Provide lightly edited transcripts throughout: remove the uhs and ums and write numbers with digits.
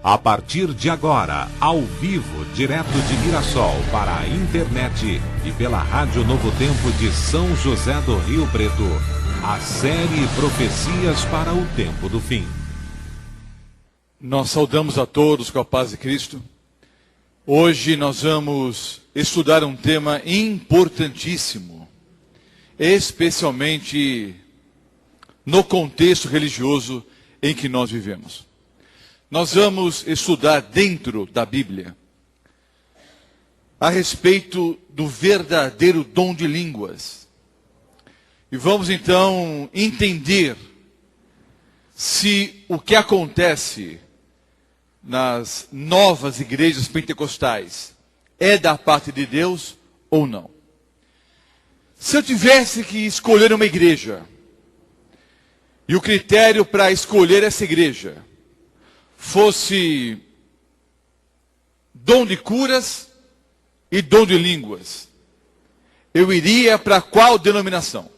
A partir de agora, ao vivo, direto de Mirassol para a internet e pela Rádio Novo Tempo de São José do Rio Preto, a série Profecias para o Tempo do Fim. Nós saudamos a todos com a paz de Cristo. Hoje nós vamos estudar um tema importantíssimo, especialmente no contexto religioso em que nós vivemos. Nós vamos estudar dentro da Bíblia a respeito do verdadeiro dom de línguas. E vamos então entender se o que acontece nas novas igrejas pentecostais é da parte de Deus ou não. Se eu tivesse que escolher uma igreja, e o critério para escolher essa igreja fosse dom de curas e dom de línguas, eu iria para qual denominação?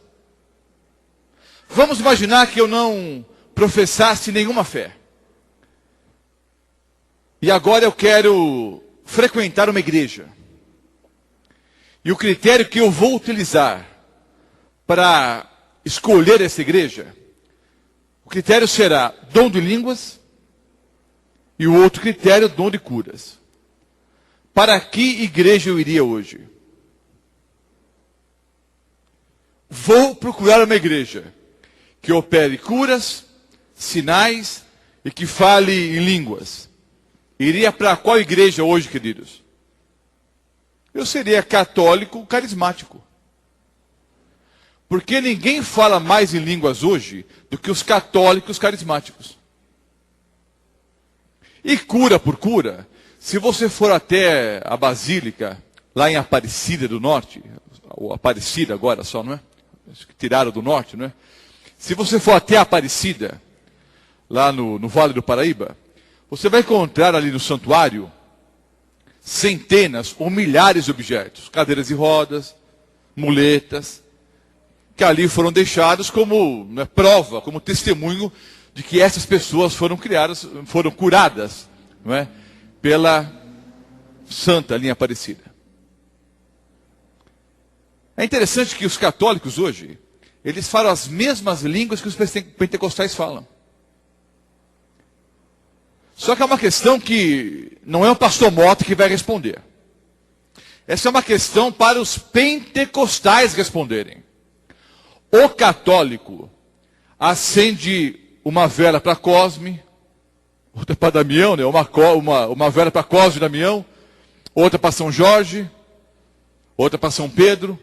Vamos imaginar que eu não professasse nenhuma fé. E agora eu quero frequentar uma igreja. E o critério que eu vou utilizar para escolher essa igreja, o critério será dom de línguas e o outro critério, dom de curas. Para que igreja eu iria hoje? Vou procurar uma igreja que opere curas, sinais e que fale em línguas. Iria para qual igreja hoje, queridos? Eu seria católico carismático. Porque ninguém fala mais em línguas hoje do que os católicos carismáticos. E cura por cura, se você for até a Basílica, lá em Aparecida do Norte, ou Aparecida agora só, não é? Tiraram do Norte, não é? Se você for até a Aparecida, lá no Vale do Paraíba, você vai encontrar ali no santuário centenas ou milhares de objetos, cadeiras de rodas, muletas, que ali foram deixados como prova, como testemunho de que essas pessoas foram curadas, não é? Pela Santa Linha Aparecida. É interessante que os católicos hoje, eles falam as mesmas línguas que os pentecostais falam. Só que é uma questão que não é o pastor Mota que vai responder. Essa é uma questão para os pentecostais responderem. O católico acende uma vela para Cosme, outra para Damião, né? uma vela para Cosme e Damião, outra para São Jorge, outra para São Pedro.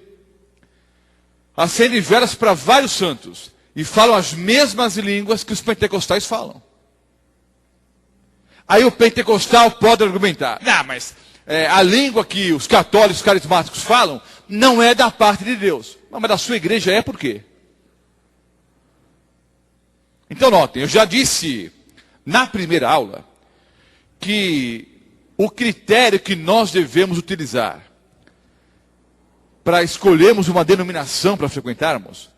Acende velas para vários santos e falam as mesmas línguas que os pentecostais falam. Aí o pentecostal pode argumentar, não, mas a língua que os católicos carismáticos falam não é da parte de Deus. Não, mas da sua igreja é por quê? Então notem, eu já disse na primeira aula que o critério que nós devemos utilizar para escolhermos uma denominação para frequentarmos,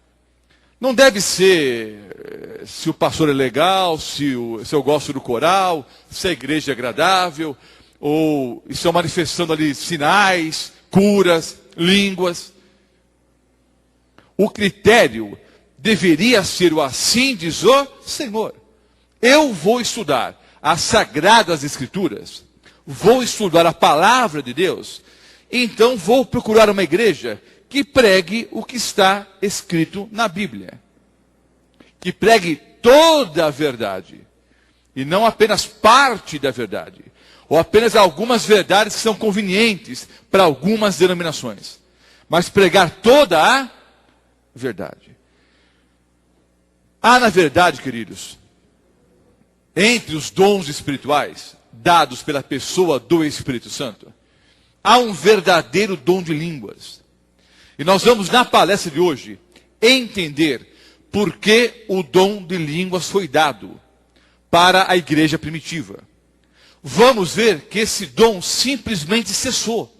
não deve ser se o pastor é legal, se eu gosto do coral, se a igreja é agradável, ou estão manifestando ali sinais, curas, línguas. O critério deveria ser o assim diz o Senhor. Eu vou estudar as Sagradas Escrituras, vou estudar a Palavra de Deus, então vou procurar uma igreja que pregue o que está escrito na Bíblia. Que pregue toda a verdade, e não apenas parte da verdade, ou apenas algumas verdades que são convenientes para algumas denominações, mas pregar toda a verdade. Há, na verdade, queridos, entre os dons espirituais dados pela pessoa do Espírito Santo, há um verdadeiro dom de línguas. E nós vamos, na palestra de hoje, entender por que o dom de línguas foi dado para a igreja primitiva. Vamos ver que esse dom simplesmente cessou.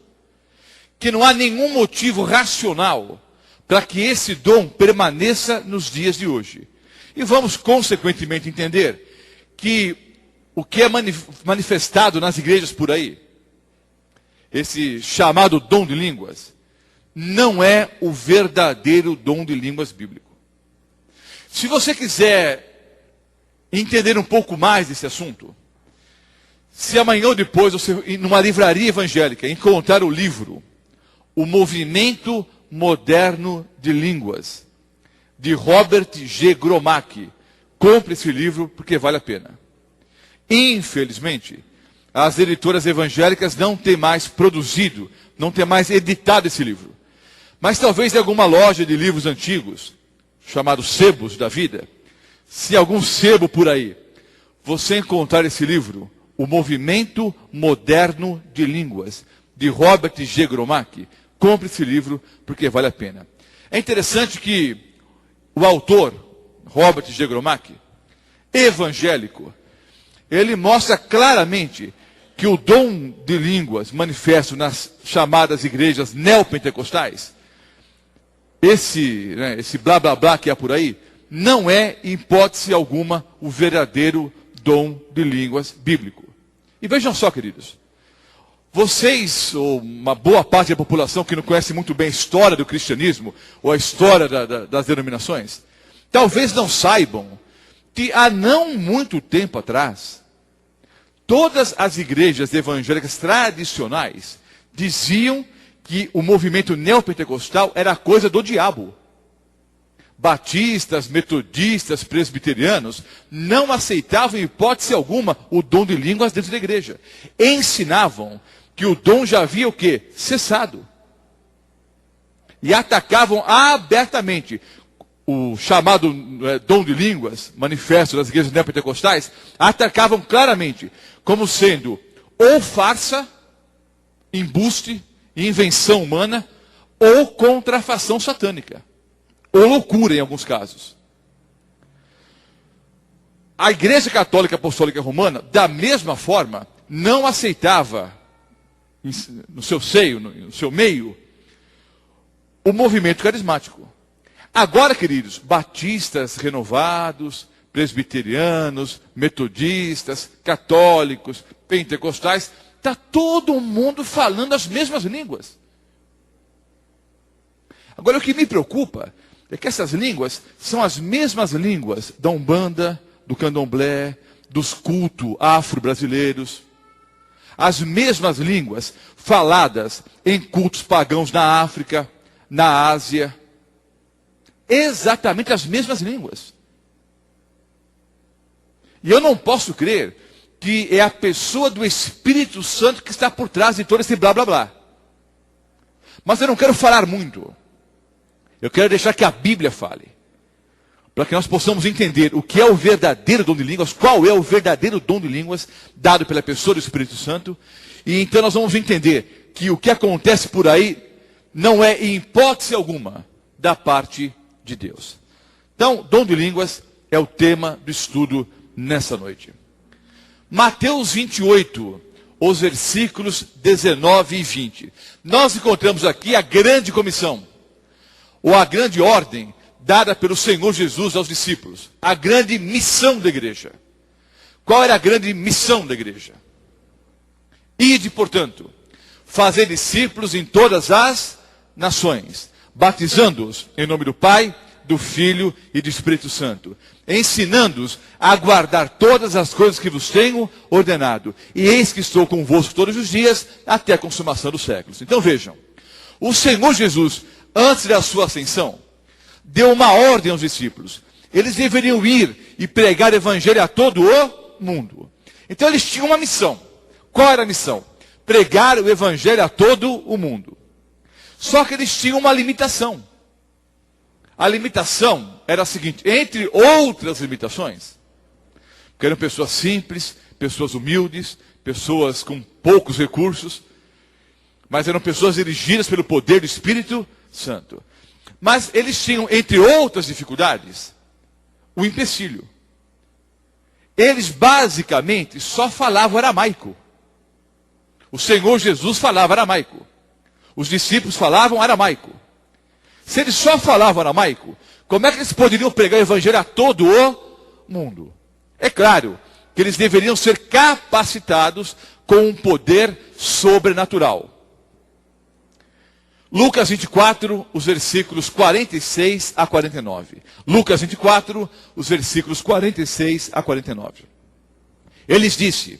Que não há nenhum motivo racional para que esse dom permaneça nos dias de hoje. E vamos, consequentemente, entender que o que é manifestado nas igrejas por aí, esse chamado dom de línguas, não é o verdadeiro dom de línguas bíblico. Se você quiser entender um pouco mais desse assunto, se amanhã ou depois você, numa livraria evangélica, encontrar o livro O Movimento Moderno de Línguas, de Robert G. Gromack, compre esse livro porque vale a pena. Infelizmente, as editoras evangélicas não têm mais produzido, não têm mais editado esse livro. Mas talvez em alguma loja de livros antigos, chamados sebos da vida, se algum sebo por aí, você encontrar esse livro, O Movimento Moderno de Línguas, de Robert G. Gromack, compre esse livro porque vale a pena. É interessante que o autor, Robert G. Gromack, evangélico, ele mostra claramente que o dom de línguas manifesto nas chamadas igrejas neopentecostais, esse blá blá blá que há por aí, não é, em hipótese alguma, o verdadeiro dom de línguas bíblico. E vejam só, queridos, vocês, ou uma boa parte da população que não conhece muito bem a história do cristianismo, ou a história das denominações, talvez não saibam que há não muito tempo atrás, todas as igrejas evangélicas tradicionais diziam que o movimento neopentecostal era coisa do diabo. Batistas, metodistas, presbiterianos não aceitavam em hipótese alguma o dom de línguas dentro da igreja. Ensinavam que o dom já havia o quê? Cessado. E atacavam abertamente o chamado dom de línguas, manifesto das igrejas neopentecostais, atacavam claramente como sendo ou farsa, embuste, invenção humana, ou contrafação satânica, ou loucura em alguns casos. A Igreja Católica Apostólica Romana, da mesma forma, não aceitava no seu seio, no seu meio, o movimento carismático. Agora, queridos, batistas renovados, presbiterianos, metodistas, católicos, pentecostais, está todo mundo falando as mesmas línguas. Agora, o que me preocupa é que essas línguas são as mesmas línguas da Umbanda, do Candomblé, dos cultos afro-brasileiros. As mesmas línguas faladas em cultos pagãos na África, na Ásia. Exatamente as mesmas línguas. E eu não posso crer que é a pessoa do Espírito Santo que está por trás de todo esse blá blá blá. Mas eu não quero falar muito. Eu quero deixar que a Bíblia fale. Para que nós possamos entender o que é o verdadeiro dom de línguas, qual é o verdadeiro dom de línguas dado pela pessoa do Espírito Santo. E então nós vamos entender que o que acontece por aí não é, em hipótese alguma, da parte de Deus. Então, dom de línguas é o tema do estudo nessa noite. Mateus 28, os versículos 19 e 20. Nós encontramos aqui a grande comissão, ou a grande ordem dada pelo Senhor Jesus aos discípulos. A grande missão da igreja. Qual era a grande missão da igreja? Ide, portanto, fazer discípulos em todas as nações, batizando-os em nome do Pai, do Filho e do Espírito Santo, ensinando-os a guardar todas as coisas que vos tenho ordenado. E eis que estou convosco todos os dias, até a consumação dos séculos. Então vejam, o Senhor Jesus, antes da sua ascensão, deu uma ordem aos discípulos. Eles deveriam ir e pregar o evangelho a todo o mundo. Então eles tinham uma missão. Qual era a missão? Pregar o evangelho a todo o mundo. Só que eles tinham uma limitação. A limitação era a seguinte, entre outras limitações, que eram pessoas simples, pessoas humildes, pessoas com poucos recursos, mas eram pessoas dirigidas pelo poder do Espírito Santo. Mas eles tinham, entre outras dificuldades, o empecilho. Eles basicamente só falavam aramaico. O Senhor Jesus falava aramaico. Os discípulos falavam aramaico. Se eles só falavam aramaico, como é que eles poderiam pregar o evangelho a todo o mundo? É claro que eles deveriam ser capacitados com um poder sobrenatural. Lucas 24, os versículos 46 a 49. Lucas 24, os versículos 46 a 49. Ele lhes disse: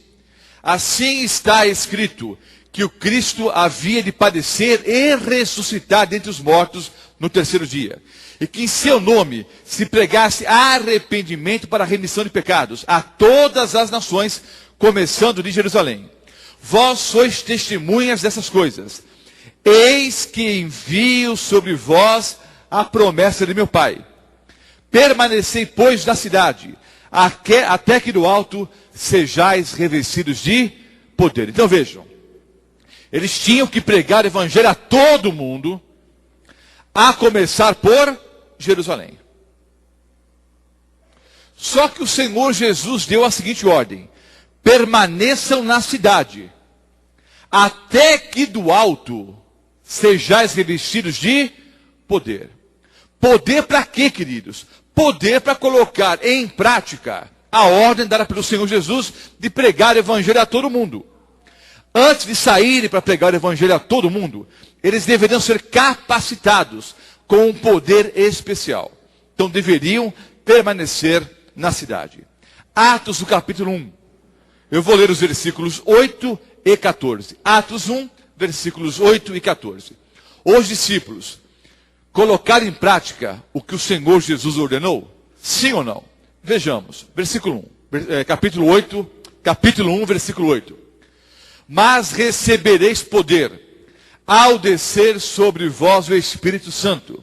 assim está escrito, que o Cristo havia de padecer e ressuscitar dentre os mortos no terceiro dia. E que em seu nome se pregasse arrependimento para a remissão de pecados a todas as nações, começando de Jerusalém. Vós sois testemunhas dessas coisas. Eis que envio sobre vós a promessa de meu Pai. Permanecei, pois, na cidade, até que do alto sejais revestidos de poder. Então vejam, eles tinham que pregar o evangelho a todo mundo, a começar por Jerusalém. Só que o Senhor Jesus deu a seguinte ordem: permaneçam na cidade, até que do alto sejais revestidos de poder. Poder para quê, queridos? Poder para colocar em prática a ordem dada pelo Senhor Jesus de pregar o evangelho a todo mundo. Antes de saírem para pregar o evangelho a todo mundo, eles deveriam ser capacitados com um poder especial. Então deveriam permanecer na cidade. Atos do capítulo 1. Eu vou ler os versículos 8 e 14. Atos 1, versículos 8 e 14. Os discípulos colocaram em prática o que o Senhor Jesus ordenou? Sim ou não? Vejamos, versículo 1, capítulo 1, versículo 8. Mas recebereis poder ao descer sobre vós o Espírito Santo,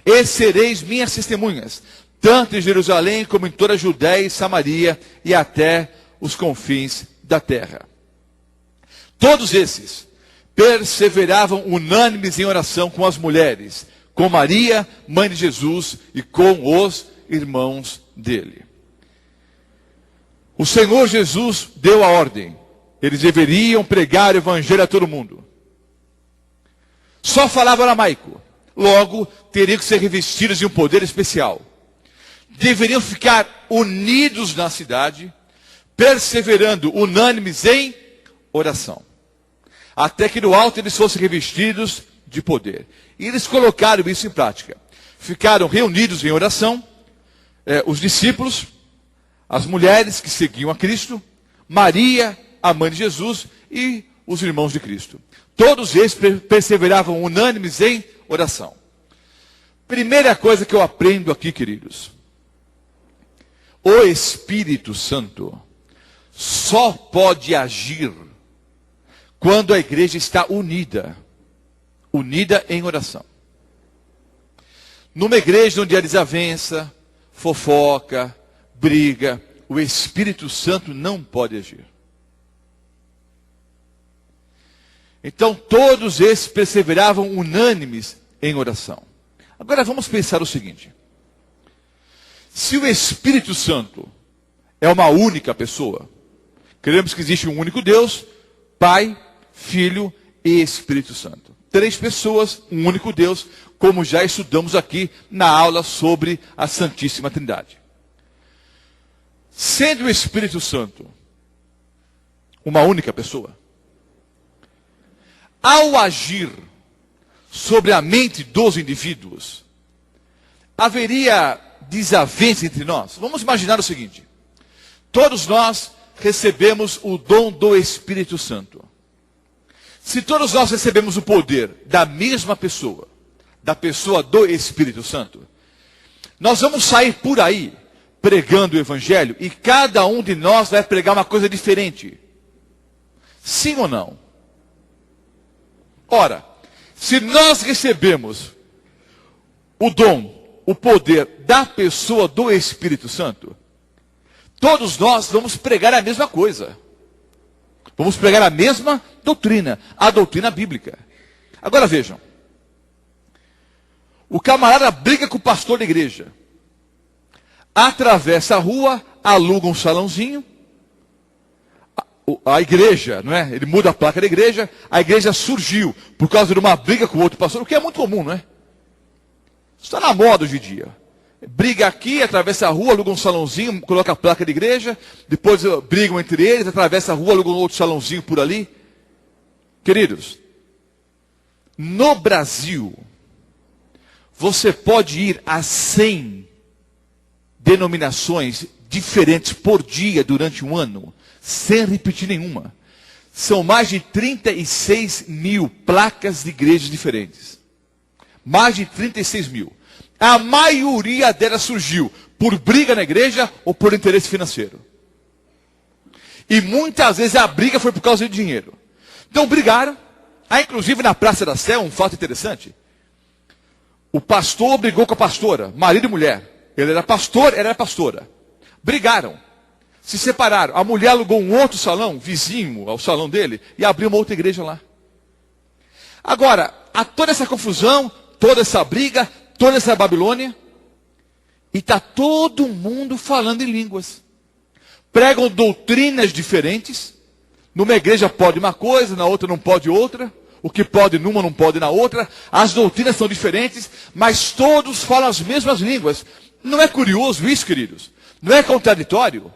e sereis minhas testemunhas, tanto em Jerusalém como em toda a Judéia e Samaria e até os confins da terra. Todos esses perseveravam unânimes em oração com as mulheres, com Maria, mãe de Jesus, e com os irmãos dele. O Senhor Jesus deu a ordem. Eles deveriam pregar o evangelho a todo mundo. Só falavam aramaico. Logo, teriam que ser revestidos de um poder especial. Deveriam ficar unidos na cidade, perseverando unânimes em oração. Até que no alto eles fossem revestidos de poder. E eles colocaram isso em prática. Ficaram reunidos em oração, os discípulos, as mulheres que seguiam a Cristo, Maria, a mãe de Jesus, e os irmãos de Cristo. Todos eles perseveravam unânimes em oração. Primeira coisa que eu aprendo aqui, queridos. O Espírito Santo só pode agir quando a igreja está unida em oração. Numa igreja onde há desavença, fofoca, briga, o Espírito Santo não pode agir. Então todos esses perseveravam unânimes em oração. Agora vamos pensar o seguinte: se o Espírito Santo é uma única pessoa, cremos que existe um único Deus, Pai, Filho e Espírito Santo. 3 pessoas, um único Deus, como já estudamos aqui na aula sobre a Santíssima Trindade. Sendo o Espírito Santo uma única pessoa, ao agir sobre a mente dos indivíduos, haveria desavença entre nós? Vamos imaginar o seguinte: todos nós recebemos o dom do Espírito Santo. Se todos nós recebemos o poder da mesma pessoa, da pessoa do Espírito Santo, nós vamos sair por aí pregando o Evangelho e cada um de nós vai pregar uma coisa diferente. Sim ou não? Ora, se nós recebemos o dom, o poder da pessoa do Espírito Santo, todos nós vamos pregar a mesma coisa. Vamos pregar a mesma doutrina, a doutrina bíblica. Agora vejam. O camarada briga com o pastor da igreja. Atravessa a rua, aluga um salãozinho. A igreja, não é? Ele muda a placa da igreja. A igreja surgiu por causa de uma briga com outro pastor, o que é muito comum, não é? Está na moda hoje em dia. briga aqui, atravessa a rua, aluga um salãozinho, coloca a placa de igreja, depois brigam entre eles, atravessa a rua, aluga um outro salãozinho por ali. Queridos, no Brasil, você pode ir a 100 denominações diferentes por dia durante um ano, sem repetir nenhuma. São mais de 36 mil placas de igrejas diferentes. Mais de 36 mil. A maioria delas surgiu por briga na igreja ou por interesse financeiro. E muitas vezes a briga foi por causa de dinheiro. Então brigaram. Inclusive na Praça da Sé, um fato interessante. O pastor brigou com a pastora, marido e mulher. Ele era pastor, ela era pastora. Brigaram. Se separaram. A mulher alugou um outro salão, vizinho ao salão dele, e abriu uma outra igreja lá. Agora, há toda essa confusão, toda essa briga, toda essa Babilônia, e está todo mundo falando em línguas. Pregam doutrinas diferentes. Numa igreja pode uma coisa, na outra não pode outra. O que pode numa não pode na outra. As doutrinas são diferentes, mas todos falam as mesmas línguas. Não é curioso isso, queridos? Não é contraditório?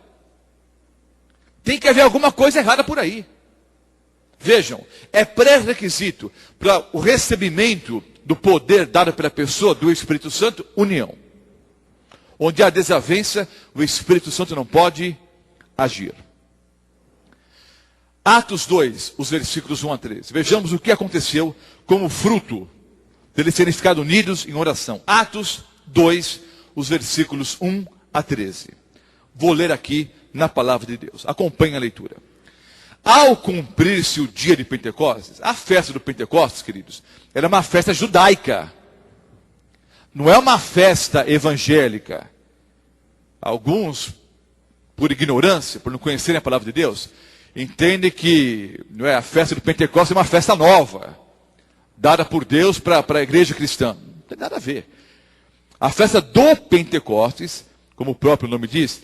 Tem que haver alguma coisa errada por aí. Vejam, é pré-requisito para o recebimento do poder dado pela pessoa do Espírito Santo, união. Onde há desavença, o Espírito Santo não pode agir. Atos 2, os versículos 1 a 13. Vejamos o que aconteceu como fruto deles terem ficado unidos em oração. Atos 2, os versículos 1 a 13. Vou ler aqui na palavra de Deus. Acompanhe a leitura. Ao cumprir-se o dia de Pentecostes, a festa do Pentecostes, queridos, era uma festa judaica. Não é uma festa evangélica. Alguns, por ignorância, por não conhecerem a palavra de Deus, entendem que a festa do Pentecostes é uma festa nova, dada por Deus para a igreja cristã. Não tem nada a ver. A festa do Pentecostes, como o próprio nome diz,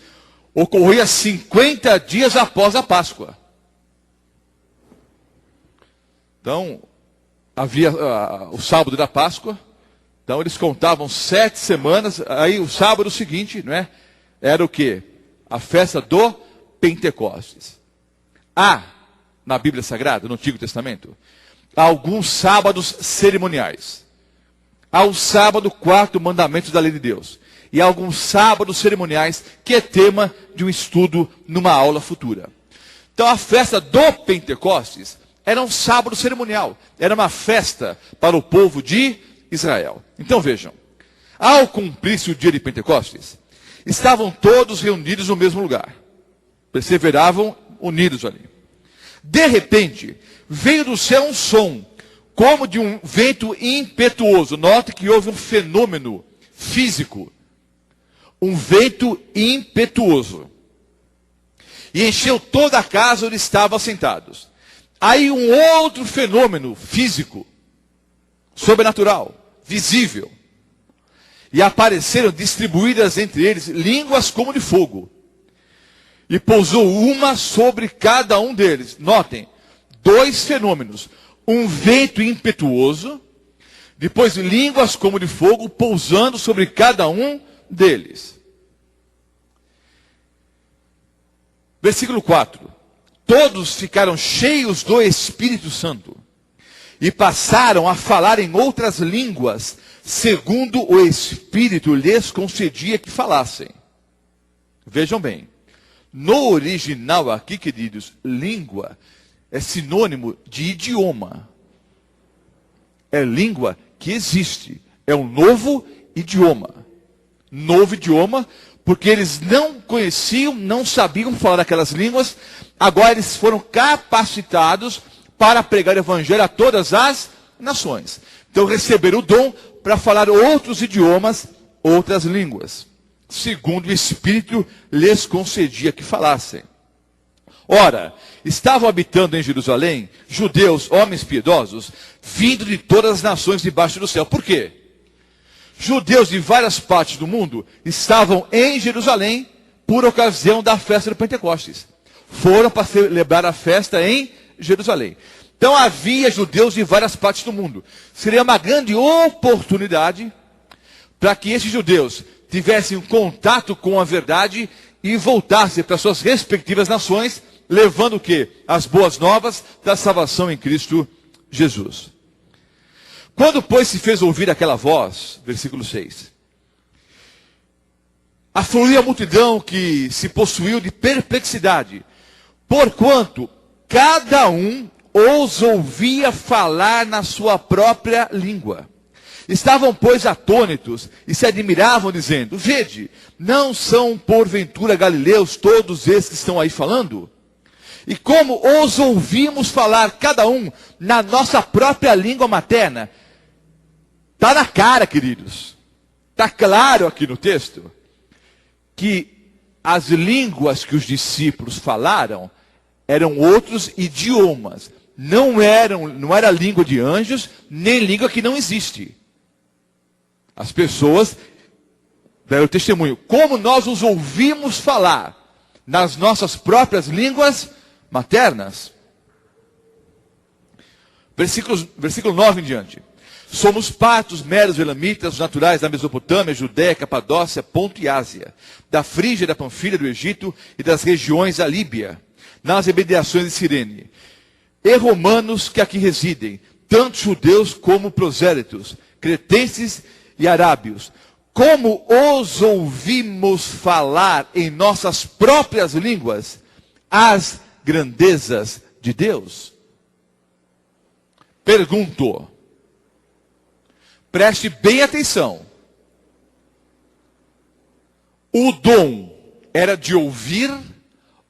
ocorria 50 dias após a Páscoa. Então, havia o sábado da Páscoa. Então, eles contavam 7 semanas. Aí, o sábado seguinte, era o quê? A festa do Pentecostes. Há, na Bíblia Sagrada, no Antigo Testamento, alguns sábados cerimoniais. Há o sábado, 4 mandamentos da lei de Deus. E há alguns sábados cerimoniais, que é tema de um estudo numa aula futura. Então, a festa do Pentecostes era um sábado cerimonial. Era uma festa para o povo de Israel. Então, vejam. Ao cumprir-se o dia de Pentecostes, estavam todos reunidos no mesmo lugar. Perseveravam unidos ali. De repente, veio do céu um som, como de um vento impetuoso. Note que houve um fenômeno físico. Um vento impetuoso. E encheu toda a casa onde estavam sentados. Aí um outro fenômeno físico, sobrenatural, visível. E apareceram distribuídas entre eles línguas como de fogo. E pousou uma sobre cada um deles. Notem, 2 fenômenos. Um vento impetuoso, depois línguas como de fogo pousando sobre cada um deles. Versículo 4. Todos ficaram cheios do Espírito Santo e passaram a falar em outras línguas, segundo o Espírito lhes concedia que falassem. Vejam bem. No original aqui, queridos, língua é sinônimo de idioma. É língua que existe. É um novo idioma. Novo idioma, porque eles não conheciam, não sabiam falar aquelas línguas. Agora eles foram capacitados para pregar o evangelho a todas as nações. Então receberam o dom para falar outros idiomas, outras línguas. Segundo o Espírito lhes concedia que falassem. Ora, estavam habitando em Jerusalém judeus, homens piedosos, vindo de todas as nações debaixo do céu. Por quê? Judeus de várias partes do mundo estavam em Jerusalém por ocasião da festa do Pentecostes. Foram para celebrar a festa em Jerusalém. Então havia judeus de várias partes do mundo. Seria uma grande oportunidade para que esses judeus tivessem um contato com a verdade e voltassem para suas respectivas nações, levando o quê? As boas novas da salvação em Cristo Jesus. Quando, pois, se fez ouvir aquela voz, versículo 6, afluiu a multidão que se possuiu de perplexidade, porquanto cada um os ouvia falar na sua própria língua. Estavam, pois, atônitos e se admiravam, dizendo: vede, não são porventura galileus todos esses que estão aí falando? E como os ouvimos falar, cada um, na nossa própria língua materna? Está na cara, queridos. Está claro aqui no texto que as línguas que os discípulos falaram eram outros idiomas. Não era língua de anjos, nem língua que não existe. As pessoas deram testemunho. Como nós os ouvimos falar nas nossas próprias línguas maternas. Versículo 9 em diante. Somos partos, meros, elamitas, naturais da Mesopotâmia, Judéia, Capadócia, Ponto e Ásia, da Frígia, da Panfilha, do Egito e das regiões da Líbia, nas imediações de Cirene. E romanos que aqui residem, tanto judeus como prosélitos, cretenses e arábios. Como os ouvimos falar em nossas próprias línguas as grandezas de Deus? Pergunto. Preste bem atenção. O dom era de ouvir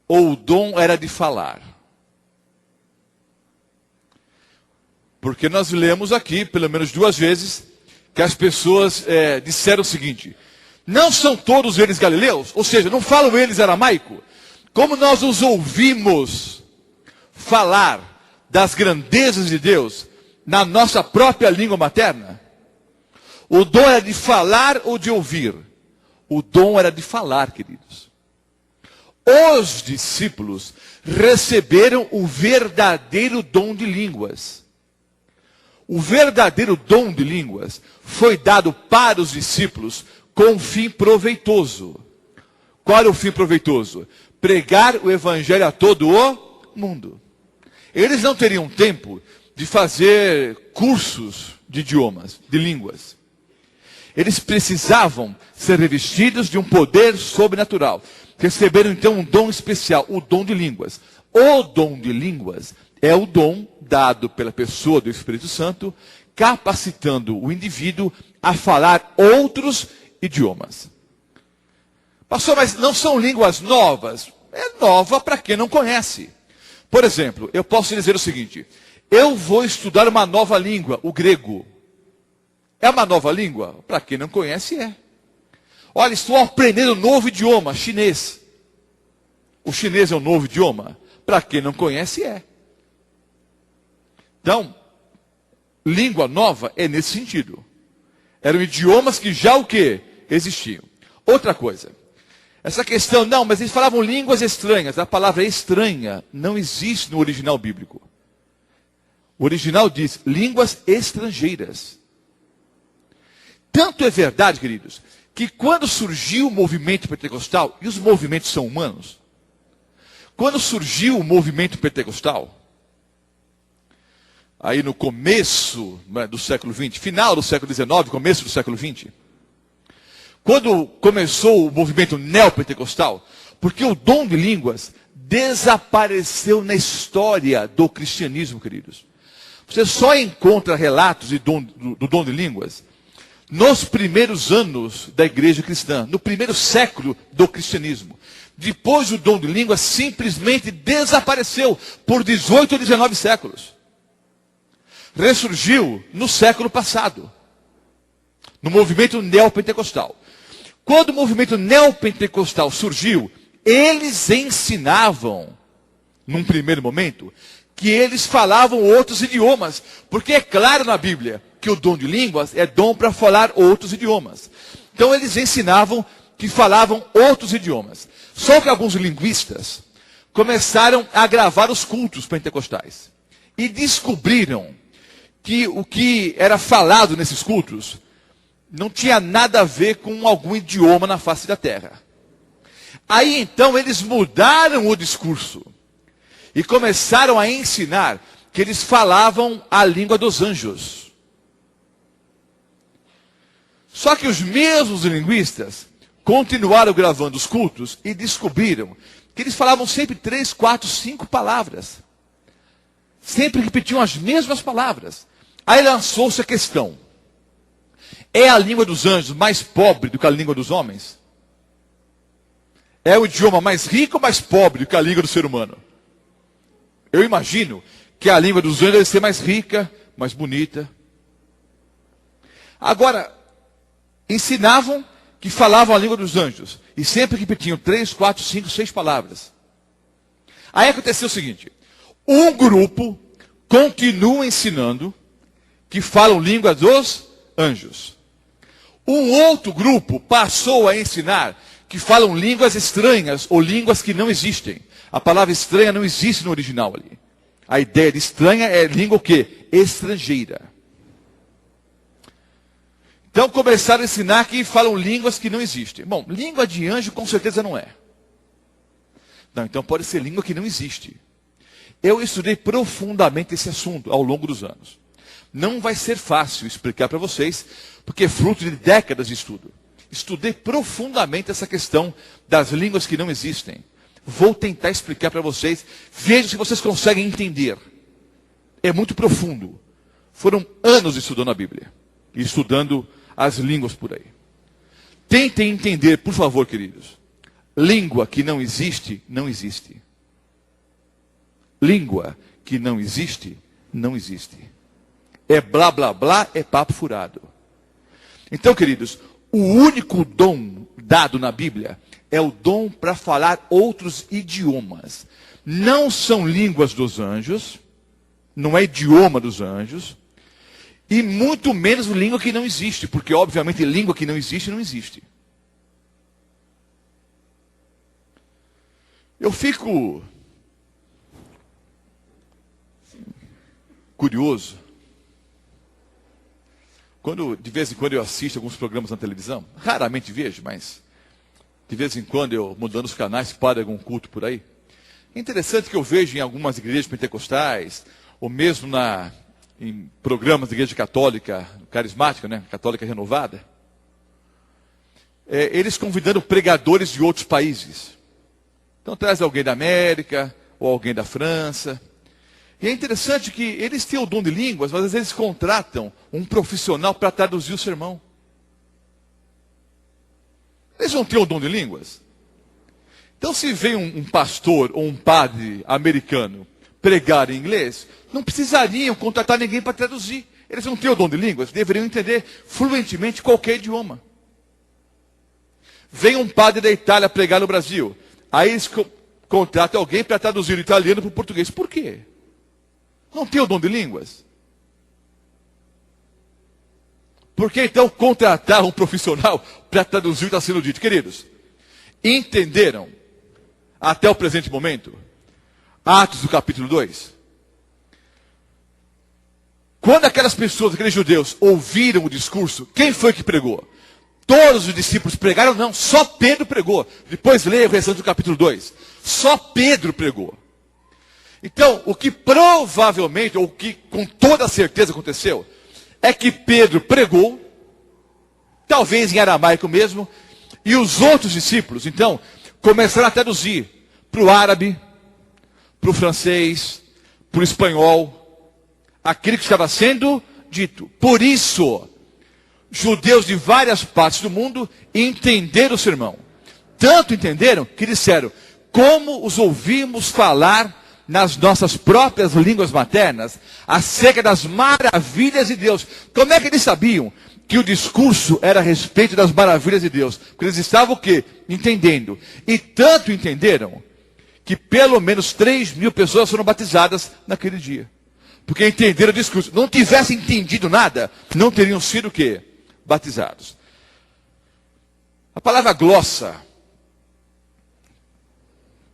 ou o dom era de falar? Porque nós lemos aqui, pelo menos 2 vezes, que as pessoas disseram o seguinte: não são todos eles galileus? Ou seja, não falam eles aramaico? Como nós os ouvimos falar das grandezas de Deus na nossa própria língua materna? O dom era de falar ou de ouvir? O dom era de falar, queridos. Os discípulos receberam o verdadeiro dom de línguas. O verdadeiro dom de línguas foi dado para os discípulos com um fim proveitoso. Qual era o fim proveitoso? Pregar o evangelho a todo o mundo. Eles não teriam tempo de fazer cursos de idiomas, de línguas. Eles precisavam ser revestidos de um poder sobrenatural. Receberam então um dom especial, o dom de línguas. O dom de línguas é o dom dado pela pessoa do Espírito Santo, capacitando o indivíduo a falar outros idiomas. Pastor, mas não são línguas novas? É nova para quem não conhece. Por exemplo, eu posso dizer o seguinte: eu vou estudar uma nova língua, o grego. É uma nova língua? Para quem não conhece, é. Olha, estou aprendendo um novo idioma, chinês. O chinês é um novo idioma? Para quem não conhece, é. Então, língua nova é nesse sentido. Eram idiomas que já o quê? Existiam. Outra coisa. Essa questão, não, mas eles falavam línguas estranhas. A palavra estranha não existe no original bíblico. O original diz línguas estrangeiras. Tanto é verdade, queridos, que quando surgiu o movimento pentecostal, e os movimentos são humanos, quando surgiu o movimento pentecostal, aí no começo do século XX, final do século XIX, começo do século XX, quando começou o movimento neopentecostal, porque o dom de línguas desapareceu na história do cristianismo, queridos. Você só encontra relatos do dom de línguas nos primeiros anos da igreja cristã, no primeiro século do cristianismo. Depois o dom de línguas simplesmente desapareceu por 18 ou 19 séculos. Ressurgiu no século passado, no movimento neopentecostal. Quando o movimento neopentecostal surgiu, eles ensinavam, num primeiro momento, que eles falavam outros idiomas. Porque é claro na Bíblia que o dom de línguas é dom para falar outros idiomas. Então eles ensinavam que falavam outros idiomas. Só que alguns linguistas começaram a gravar os cultos pentecostais. E descobriram que o que era falado nesses cultos não tinha nada a ver com algum idioma na face da terra. Aí então eles mudaram o discurso e começaram a ensinar que eles falavam a língua dos anjos. Só que os mesmos linguistas continuaram gravando os cultos e descobriram que eles falavam sempre 3, 4, 5 palavras. Sempre repetiam as mesmas palavras. Aí lançou-se a questão: é a língua dos anjos mais pobre do que a língua dos homens? É o idioma mais rico ou mais pobre do que a língua do ser humano? Eu imagino que a língua dos anjos deve ser mais rica, mais bonita. Agora, ensinavam que falavam a língua dos anjos. E sempre repetiam 3, 4, 5, 6 palavras. Aí aconteceu o seguinte: um grupo continua ensinando que falam língua dos anjos. Um outro grupo passou a ensinar que falam línguas estranhas ou línguas que não existem. A palavra estranha não existe no original ali. A ideia de estranha é língua o quê? Estrangeira. Então começaram a ensinar que falam línguas que não existem. Bom, língua de anjo com certeza não é. Não, então pode ser língua que não existe. Eu estudei profundamente esse assunto ao longo dos anos. Não vai ser fácil explicar para vocês, porque é fruto de décadas de estudo. Estudei profundamente essa questão das línguas que não existem. Vou tentar explicar para vocês. Vejam se vocês conseguem entender. É muito profundo. Foram anos estudando a Bíblia. E estudando as línguas por aí. Tentem entender, por favor, queridos. Língua que não existe, não existe. Língua que não existe, não existe. É blá, blá, blá, é papo furado. Então, queridos, o único dom dado na Bíblia é o dom para falar outros idiomas. Não são línguas dos anjos, não é idioma dos anjos, e muito menos língua que não existe, porque obviamente língua que não existe, não existe. Eu fico curioso quando de vez em quando eu assisto alguns programas na televisão. Raramente vejo, mas de vez em quando eu, mudando os canais, para algum culto por aí. É interessante que eu vejo em algumas igrejas pentecostais, ou mesmo em programas da igreja católica, carismática, né, católica renovada, eles convidando pregadores de outros países. Então traz alguém da América, ou alguém da França. E é interessante que eles têm o dom de línguas, mas às vezes contratam um profissional para traduzir o sermão. Eles não têm o dom de línguas. Então se vem um pastor ou um padre americano pregar em inglês, não precisariam contratar ninguém para traduzir. Eles não têm o dom de línguas, deveriam entender fluentemente qualquer idioma. Vem um padre da Itália pregar no Brasil, aí eles contratam alguém para traduzir o italiano para o português. Por quê? Não tem o dom de línguas? Por que então contratar um profissional para traduzir o que está sendo dito? Queridos, entenderam até o presente momento Atos do capítulo 2? Quando aquelas pessoas, aqueles judeus, ouviram o discurso, quem foi que pregou? Todos os discípulos pregaram? Não, só Pedro pregou. Depois leia o restante do capítulo 2. Só Pedro pregou. Então, o que provavelmente, ou o que com toda certeza aconteceu, é que Pedro pregou, talvez em aramaico mesmo, e os outros discípulos, então, começaram a traduzir para o árabe, para o francês, para o espanhol, aquilo que estava sendo dito. Por isso, judeus de várias partes do mundo entenderam o sermão. Tanto entenderam que disseram: como os ouvimos falar nas nossas próprias línguas maternas, acerca das maravilhas de Deus. Como é que eles sabiam que o discurso era a respeito das maravilhas de Deus? Porque eles estavam o quê? Entendendo. E tanto entenderam, que pelo menos 3.000 pessoas foram batizadas naquele dia. Porque entenderam o discurso. Não tivessem entendido nada, não teriam sido o quê? Batizados. A palavra glossa,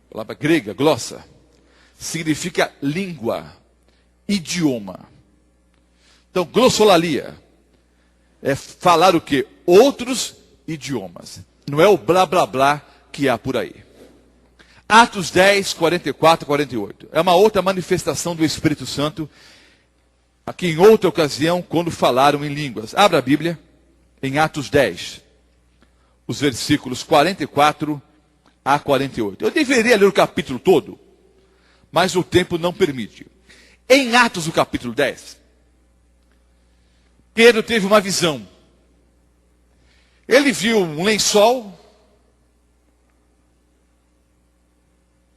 a palavra grega, glossa, significa língua, idioma. Então, glossolalia é falar o quê? Outros idiomas. Não é o blá blá blá que há por aí. Atos 10, 44, 48. É uma outra manifestação do Espírito Santo, aqui em outra ocasião, quando falaram em línguas. Abra a Bíblia em Atos 10, os versículos 44 a 48. Eu deveria ler o capítulo todo, mas o tempo não permite. Em Atos, o capítulo 10, Pedro teve uma visão. Ele viu um lençol,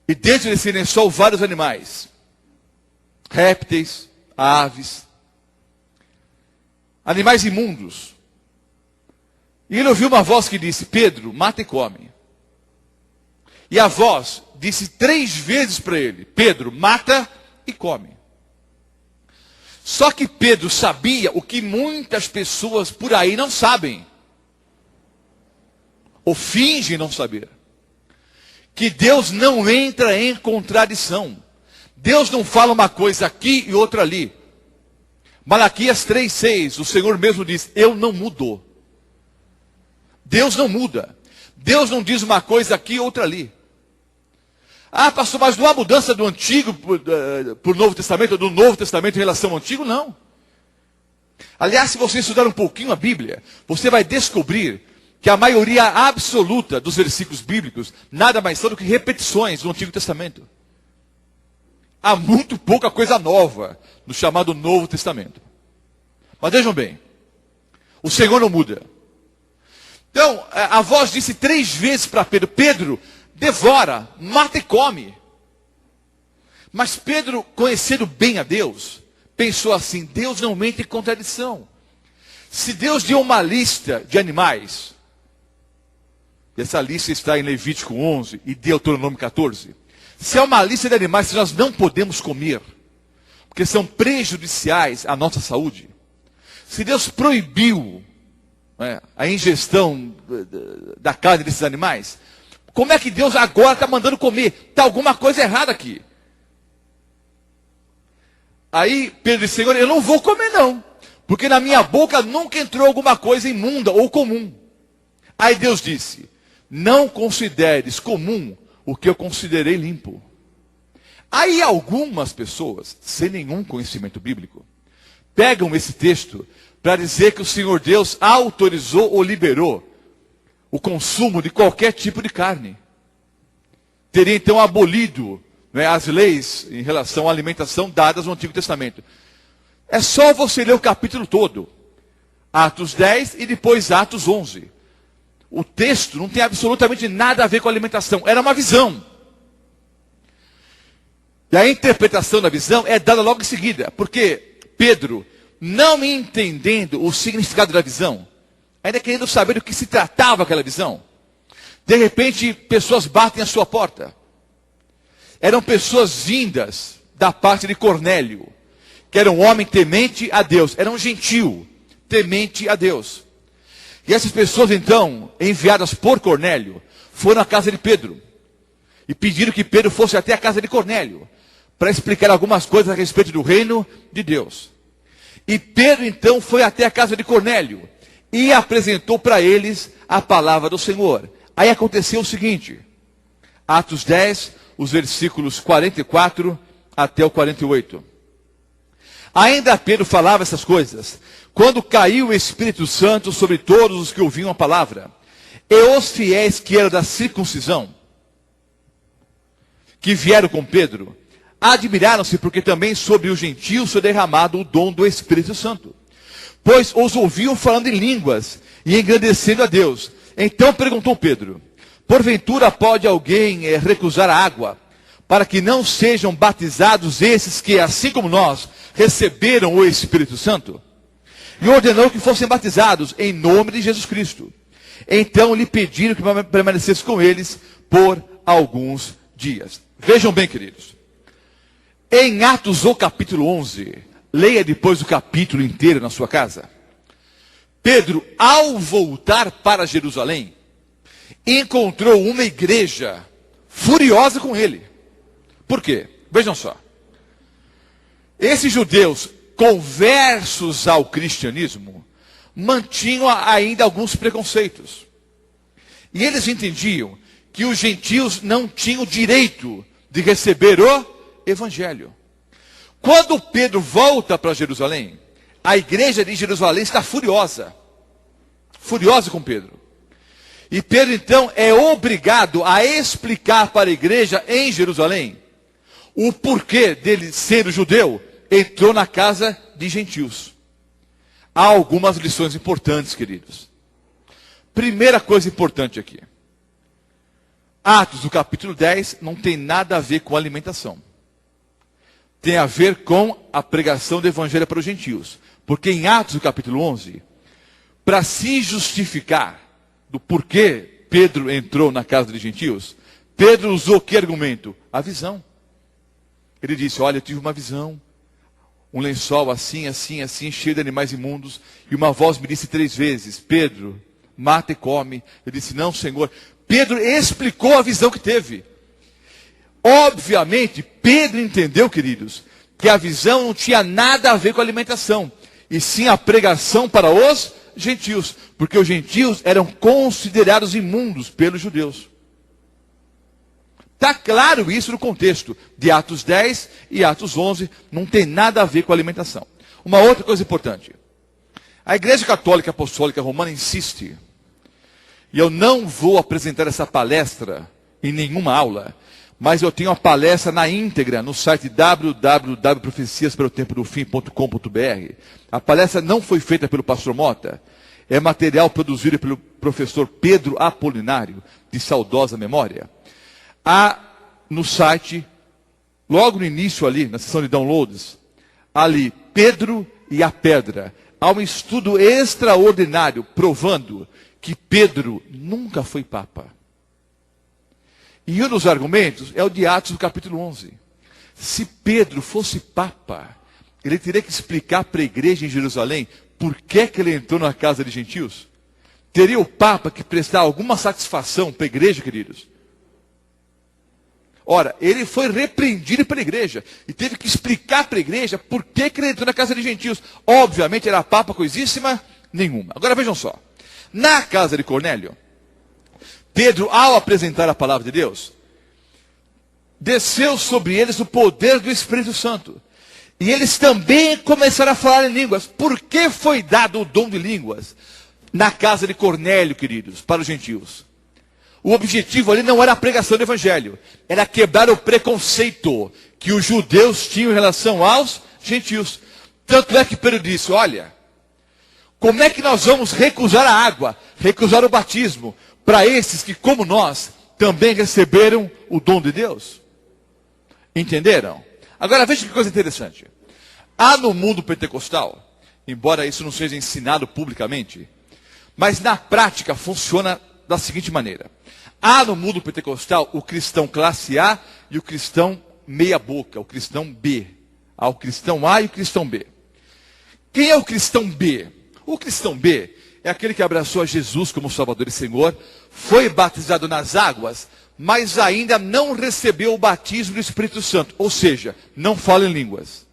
e dentro desse lençol vários animais, répteis, aves, animais imundos. E ele ouviu uma voz que disse: Pedro, mata e come. E a voz disse 3 vezes para ele: Pedro, mata e come. Só que Pedro sabia o que muitas pessoas por aí não sabem, ou fingem não saber. Que Deus não entra em contradição. Deus não fala uma coisa aqui e outra ali. Malaquias 3:6, o Senhor mesmo diz: eu não mudo. Deus não muda. Deus não diz uma coisa aqui e outra ali. Ah, pastor, mas não há mudança do Antigo para o Novo Testamento, ou do Novo Testamento em relação ao Antigo? Não. Aliás, se você estudar um pouquinho a Bíblia, você vai descobrir que a maioria absoluta dos versículos bíblicos nada mais são do que repetições do Antigo Testamento. Há muito pouca coisa nova no chamado Novo Testamento. Mas vejam bem, o Senhor não muda. Então, a voz disse 3 vezes para Pedro: Pedro, devora, mata e come. Mas Pedro, conhecendo bem a Deus, pensou assim: Deus não mente em contradição. Se Deus deu uma lista de animais, essa lista está em Levítico 11 e Deuteronômio 14. Se é uma lista de animais que nós não podemos comer, porque são prejudiciais à nossa saúde. Se Deus proibiu a ingestão da carne desses animais, como é que Deus agora está mandando comer? Está alguma coisa errada aqui. Aí Pedro disse: Senhor, eu não vou comer não, porque na minha boca nunca entrou alguma coisa imunda ou comum. Aí Deus disse: não consideres comum o que eu considerei limpo. Aí algumas pessoas, sem nenhum conhecimento bíblico, pegam esse texto para dizer que o Senhor Deus autorizou ou liberou o consumo de qualquer tipo de carne. Teria então abolido as leis em relação à alimentação dadas no Antigo Testamento. É só você ler o capítulo todo. Atos 10 e depois Atos 11. O texto não tem absolutamente nada a ver com a alimentação. Era uma visão. E a interpretação da visão é dada logo em seguida. Porque Pedro, não entendendo o significado da visão, ainda querendo saber do que se tratava aquela visão, de repente pessoas batem à sua porta. Eram pessoas vindas da parte de Cornélio, que era um homem temente a Deus. Era um gentil, temente a Deus. E essas pessoas, então, enviadas por Cornélio, foram à casa de Pedro. E pediram que Pedro fosse até a casa de Cornélio, para explicar algumas coisas a respeito do reino de Deus. E Pedro, então, foi até a casa de Cornélio, e apresentou para eles a palavra do Senhor. Aí aconteceu o seguinte, Atos 10, os versículos 44 até o 48. Ainda Pedro falava essas coisas, quando caiu o Espírito Santo sobre todos os que ouviam a palavra. E os fiéis que eram da circuncisão, que vieram com Pedro, admiraram-se porque também sobre os gentios foi derramado o dom do Espírito Santo. Pois os ouviam falando em línguas e engrandecendo a Deus. Então perguntou Pedro: porventura pode alguém recusar a água, para que não sejam batizados esses que, assim como nós, receberam o Espírito Santo? E ordenou que fossem batizados em nome de Jesus Cristo. Então lhe pediram que permanecesse com eles por alguns dias. Vejam bem, queridos. Em Atos, o capítulo 11, leia depois o capítulo inteiro na sua casa. Pedro, ao voltar para Jerusalém, encontrou uma igreja furiosa com ele. Por quê? Vejam só. Esses judeus conversos ao cristianismo mantinham ainda alguns preconceitos. E eles entendiam que os gentios não tinham direito de receber o evangelho. Quando Pedro volta para Jerusalém, a igreja de Jerusalém está furiosa. Furiosa com Pedro. E Pedro, então, é obrigado a explicar para a igreja em Jerusalém o porquê dele, sendo judeu, entrou na casa de gentios. Há algumas lições importantes, queridos. Primeira coisa importante aqui. Atos, do capítulo 10, não tem nada a ver com alimentação. Tem a ver com a pregação do evangelho para os gentios. Porque em Atos, do capítulo 11, para se justificar do porquê Pedro entrou na casa de gentios, Pedro usou que argumento? A visão. Ele disse, olha, eu tive uma visão, um lençol assim, assim, assim, cheio de animais imundos, e uma voz me disse 3 vezes, Pedro, mata e come. Eu disse, não, Senhor. Pedro explicou a visão que teve. Obviamente, Pedro entendeu, queridos, que a visão não tinha nada a ver com a alimentação, e sim a pregação para os gentios, porque os gentios eram considerados imundos pelos judeus. Está claro isso no contexto de Atos 10 e Atos 11, não tem nada a ver com a alimentação. Uma outra coisa importante. A Igreja Católica Apostólica Romana insiste, e eu não vou apresentar essa palestra em nenhuma aula, mas eu tenho uma palestra na íntegra no site www.profeciasperotempodofim.com.br. A palestra não foi feita pelo pastor Mota, é material produzido pelo professor Pedro Apolinário, de saudosa memória. Há no site, logo no início ali, na seção de downloads, ali, Pedro e a Pedra. Há um estudo extraordinário provando que Pedro nunca foi papa. E um dos argumentos é o de Atos do capítulo 11. Se Pedro fosse papa, ele teria que explicar para a igreja em Jerusalém por que ele entrou na casa de gentios. Teria o papa que prestar alguma satisfação para a igreja, queridos? Ora, ele foi repreendido pela igreja e teve que explicar para a igreja por que ele entrou na casa de gentios. Obviamente era papa coisíssima nenhuma. Agora vejam só. Na casa de Cornélio, Pedro, ao apresentar a palavra de Deus, desceu sobre eles o poder do Espírito Santo. E eles também começaram a falar em línguas. Por que foi dado o dom de línguas na casa de Cornélio, queridos, para os gentios? O objetivo ali não era a pregação do evangelho, era quebrar o preconceito que os judeus tinham em relação aos gentios. Tanto é que Pedro disse, olha, como é que nós vamos recusar a água, recusar o batismo, para esses que, como nós, também receberam o dom de Deus? Entenderam? Agora veja que coisa interessante. Há no mundo pentecostal, embora isso não seja ensinado publicamente, mas na prática funciona da seguinte maneira. Há no mundo pentecostal o cristão classe A e o cristão meia boca, o cristão B. Há o cristão A e o cristão B. Quem é o cristão B? O cristão B é aquele que abraçou a Jesus como Salvador e Senhor, foi batizado nas águas, mas ainda não recebeu o batismo do Espírito Santo, ou seja, não fala em línguas.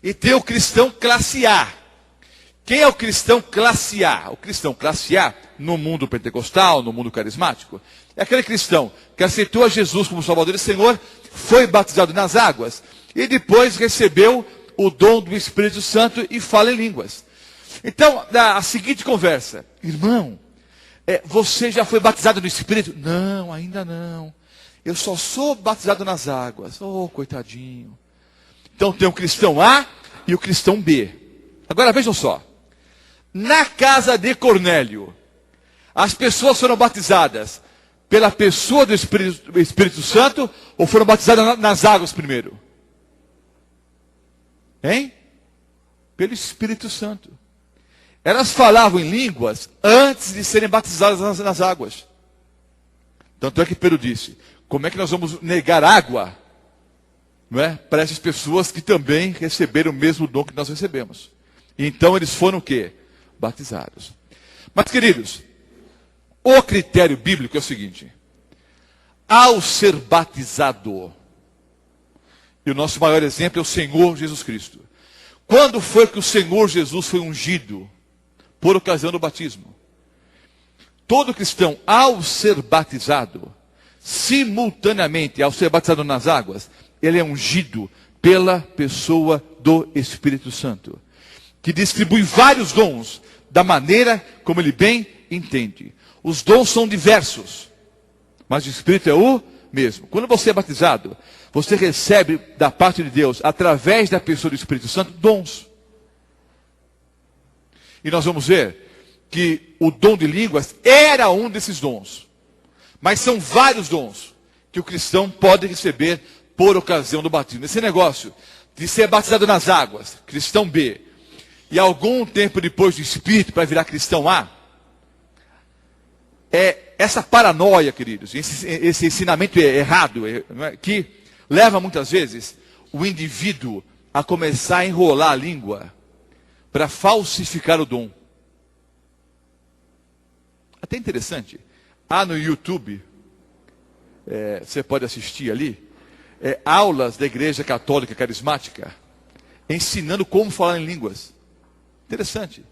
E tem o cristão classe A. Quem é o cristão classe A? O cristão classe A, no mundo pentecostal, no mundo carismático, é aquele cristão que aceitou a Jesus como Salvador e Senhor, foi batizado nas águas, e depois recebeu o dom do Espírito Santo e fala em línguas. Então, a seguinte conversa, irmão, você já foi batizado no Espírito? Não, ainda não. Eu só sou batizado nas águas. Oh, coitadinho. Então tem o cristão A e o cristão B. Agora vejam só. Na casa de Cornélio, as pessoas foram batizadas pela pessoa do Espírito Santo ou foram batizadas nas águas primeiro? Hein? Pelo Espírito Santo. Elas falavam em línguas antes de serem batizadas nas águas. Tanto é que Pedro disse, como é que nós vamos negar água, não é, para essas pessoas que também receberam o mesmo dom que nós recebemos? E então eles foram o quê? Batizados. Mas, queridos, o critério bíblico é o seguinte. Ao ser batizado, e o nosso maior exemplo é o Senhor Jesus Cristo. Quando foi que o Senhor Jesus foi ungido por ocasião do batismo. Todo cristão, ao ser batizado, simultaneamente, ao ser batizado nas águas, ele é ungido pela pessoa do Espírito Santo, que distribui vários dons da maneira como ele bem entende. Os dons são diversos, mas o Espírito é o mesmo. Quando você é batizado, você recebe da parte de Deus, através da pessoa do Espírito Santo, dons. E nós vamos ver que o dom de línguas era um desses dons. Mas são vários dons que o cristão pode receber por ocasião do batismo. Esse negócio de ser batizado nas águas, cristão B, e algum tempo depois do Espírito para virar cristão A, é essa paranoia, queridos, esse ensinamento errado, que leva muitas vezes o indivíduo a começar a enrolar a língua para falsificar o dom. Até interessante, há no YouTube, você pode assistir ali, aulas da Igreja Católica Carismática, ensinando como falar em línguas. Interessante.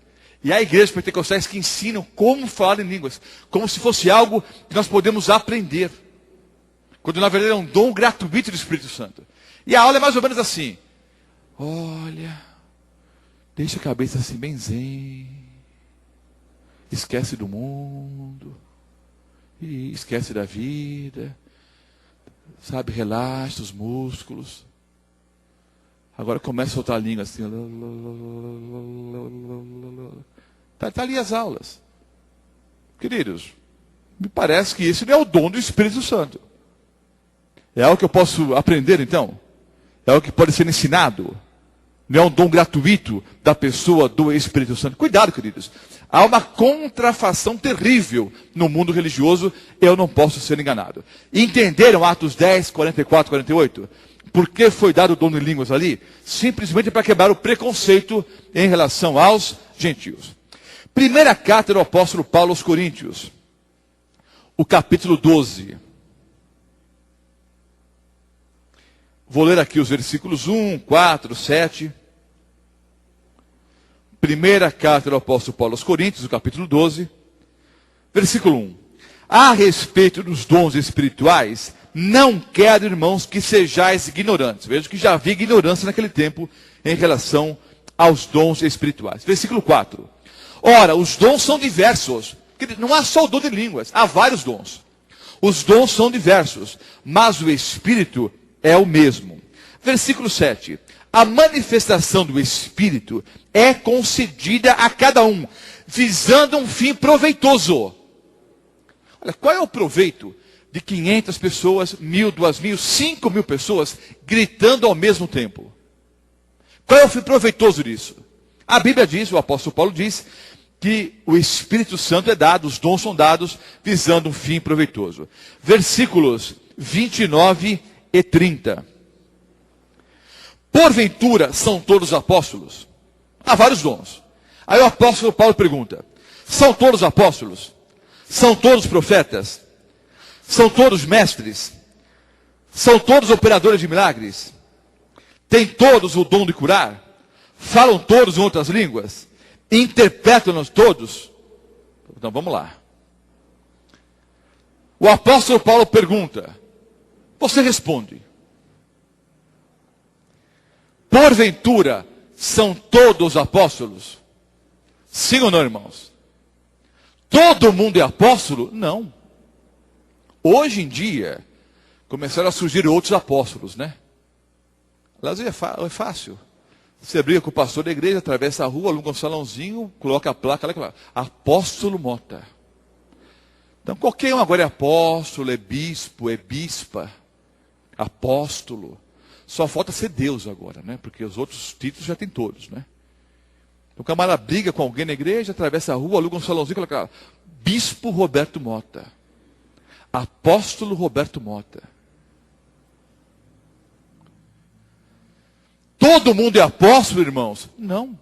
E há igrejas pentecostais que ensinam como falar em línguas, como se fosse algo que nós podemos aprender, quando na verdade é um dom gratuito do Espírito Santo. E a aula é mais ou menos assim: olha, deixa a cabeça assim bem zen, esquece do mundo, e esquece da vida, sabe, relaxa os músculos. Agora começa a soltar a língua assim. Está ali as aulas. Queridos, me parece que esse não é o dom do Espírito Santo. É algo que eu posso aprender então? É algo que pode ser ensinado? Não é um dom gratuito da pessoa do Espírito Santo? Cuidado, queridos. Há uma contrafação terrível no mundo religioso. Eu não posso ser enganado. Entenderam Atos 10, 44, 48? Por que foi dado o dom de línguas ali? Simplesmente para quebrar o preconceito em relação aos gentios. Primeira carta do apóstolo Paulo aos Coríntios, o capítulo 12. Vou ler aqui os versículos 1, 4, 7. Primeira carta do apóstolo Paulo aos Coríntios, o capítulo 12, versículo 1. A respeito dos dons espirituais, não quero, irmãos, que sejais ignorantes. Veja que já havia ignorância naquele tempo em relação aos dons espirituais. Versículo 4. Ora, os dons são diversos. Não há só o dom de línguas, há vários dons. Os dons são diversos, mas o Espírito é o mesmo. Versículo 7. A manifestação do Espírito é concedida a cada um, visando um fim proveitoso. Olha, qual é o proveito de 500 pessoas, 1.000, 2.000, 5.000 pessoas gritando ao mesmo tempo? Qual é o fim proveitoso disso? A Bíblia diz, o apóstolo Paulo diz, que o Espírito Santo é dado, os dons são dados, visando um fim proveitoso. Versículos 29 e 30. Porventura, são todos apóstolos? Há vários dons. Aí o apóstolo Paulo pergunta, são todos apóstolos? São todos profetas? São todos mestres? São todos operadores de milagres? Têm todos o dom de curar? Falam todos em outras línguas? Interpretam-nos todos? Então vamos lá. O apóstolo Paulo pergunta, você responde. Porventura, são todos apóstolos? Sim ou não, irmãos? Todo mundo é apóstolo? Não. Hoje em dia, começaram a surgir outros apóstolos, né? Aliás, é fácil. Você briga com o pastor da igreja, atravessa a rua, aluga um salãozinho, coloca a placa lá, apóstolo Mota. Então, qualquer um agora é apóstolo, é bispo, é bispa, apóstolo. Só falta ser Deus agora, né? Porque os outros títulos já tem todos, né? Então, o camarada briga com alguém na igreja, atravessa a rua, aluga um salãozinho, coloca lá, bispo Roberto Mota. Apóstolo Roberto Mota. Todo mundo é apóstolo, irmãos? Não.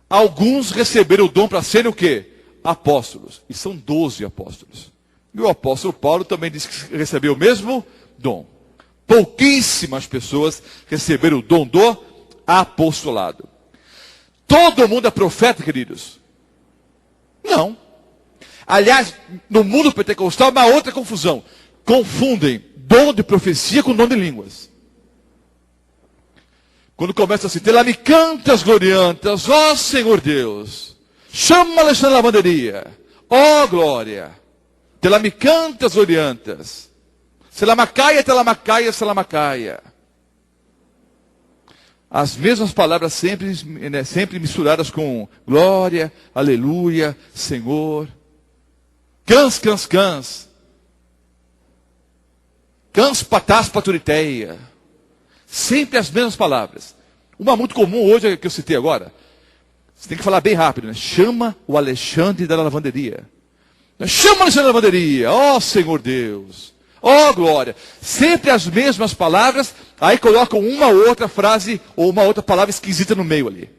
Alguns receberam o dom para serem o quê? Apóstolos. E são 12 apóstolos. E o apóstolo Paulo também disse que recebeu o mesmo dom. Pouquíssimas pessoas receberam o dom do apostolado. Todo mundo é profeta, queridos? Não. Aliás, no mundo pentecostal, uma outra confusão. Confundem dom de profecia com dom de línguas. Quando começa assim, te me cantas gloriantas, ó Senhor Deus, chama-lhes na lavanderia, ó glória, te me cantas gloriantas, selamacaia, selamacaia. As mesmas palavras sempre misturadas com glória, aleluia, Senhor. Cans, cans, cans. Cans, patás, paturiteia. Sempre as mesmas palavras. Uma muito comum hoje, que eu citei agora. Você tem que falar bem rápido, né? Chama o Alexandre da lavanderia. Chama o Alexandre da lavanderia. Ó Senhor Deus. Ó glória. Sempre as mesmas palavras. Aí colocam uma outra frase ou uma outra palavra esquisita no meio ali.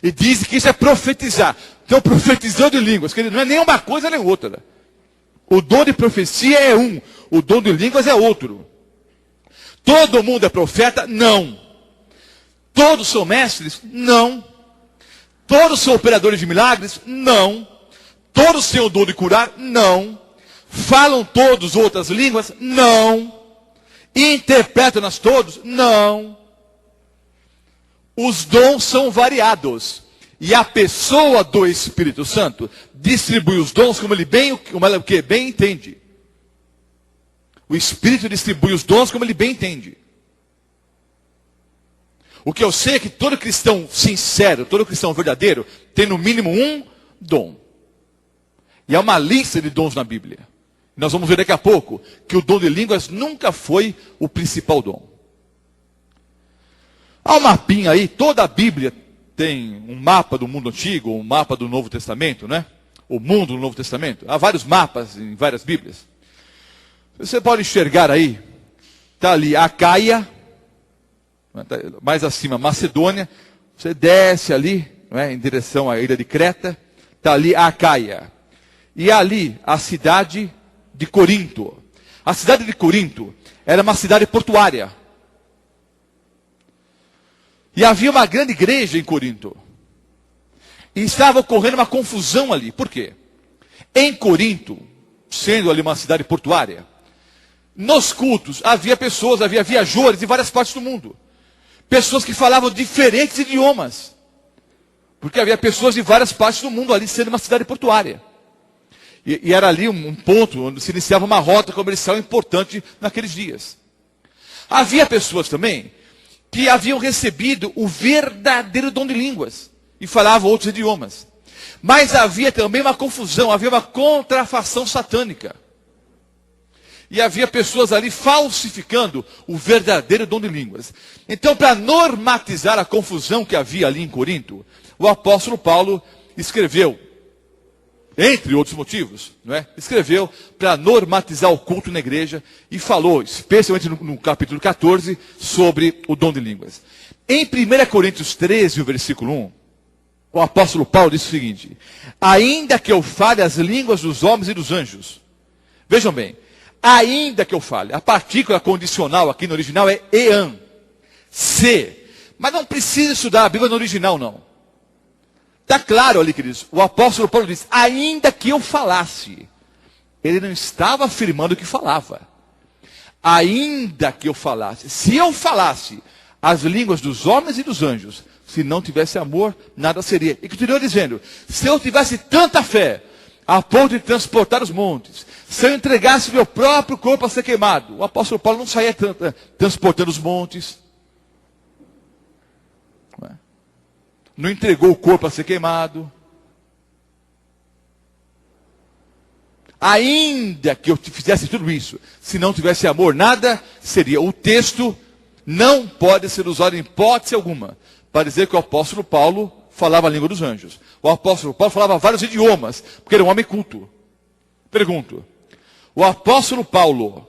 E dizem que isso é profetizar. Então profetizando em línguas. Que não é nem uma coisa nem outra. O dom de profecia é um. O dom de línguas é outro. Todo mundo é profeta? Não. Todos são mestres? Não. Todos são operadores de milagres? Não. Todos têm o dom de curar? Não. Falam todos outras línguas? Não. Interpretam-nas todos? Não. Os dons são variados. E a pessoa do Espírito Santo distribui os dons como ele bem entende. O Espírito distribui os dons como ele bem entende. O que eu sei é que todo cristão sincero, todo cristão verdadeiro, tem no mínimo um dom. E há uma lista de dons na Bíblia. Nós vamos ver daqui a pouco que o dom de línguas nunca foi o principal dom. Há um mapinha aí, toda a Bíblia tem um mapa do mundo antigo, um mapa do Novo Testamento, né? O mundo do Novo Testamento. Há vários mapas em várias Bíblias. Você pode enxergar aí, está ali Acaia, mais acima Macedônia, você desce ali, em direção à ilha de Creta, está ali Acaia. E ali a cidade de Corinto. A cidade de Corinto era uma cidade portuária. E havia uma grande igreja em Corinto. E estava ocorrendo uma confusão ali. Por quê? Em Corinto, sendo ali uma cidade portuária, nos cultos havia viajores de várias partes do mundo. Pessoas que falavam diferentes idiomas. Porque havia pessoas de várias partes do mundo ali, sendo uma cidade portuária. E era ali um ponto onde se iniciava uma rota comercial importante naqueles dias. Havia pessoas também que haviam recebido o verdadeiro dom de línguas. E falavam outros idiomas. Mas havia também uma confusão, havia uma contrafação satânica. E havia pessoas ali falsificando o verdadeiro dom de línguas. Então, para normatizar a confusão que havia ali em Corinto, o apóstolo Paulo escreveu, entre outros motivos, escreveu para normatizar o culto na igreja e falou, especialmente no capítulo 14, sobre o dom de línguas. Em 1 Coríntios 13, o versículo 1, o apóstolo Paulo disse o seguinte: ainda que eu fale as línguas dos homens e dos anjos. Vejam bem, ainda que eu fale. A partícula condicional aqui no original é ean. Se. Mas não precisa estudar a Bíblia no original, não. Está claro ali, queridos. O apóstolo Paulo diz, ainda que eu falasse. Ele não estava afirmando que falava. Ainda que eu falasse. Se eu falasse as línguas dos homens e dos anjos, se não tivesse amor, nada seria. E continuou dizendo, se eu tivesse tanta fé, a ponto de transportar os montes, se eu entregasse meu próprio corpo a ser queimado, o apóstolo Paulo não saía transportando os montes, não entregou o corpo a ser queimado. Ainda que eu fizesse tudo isso, se não tivesse amor, nada seria. O texto não pode ser usado em hipótese alguma para dizer que o apóstolo Paulo falava a língua dos anjos. O apóstolo Paulo falava vários idiomas, porque era um homem culto. Pergunto, o apóstolo Paulo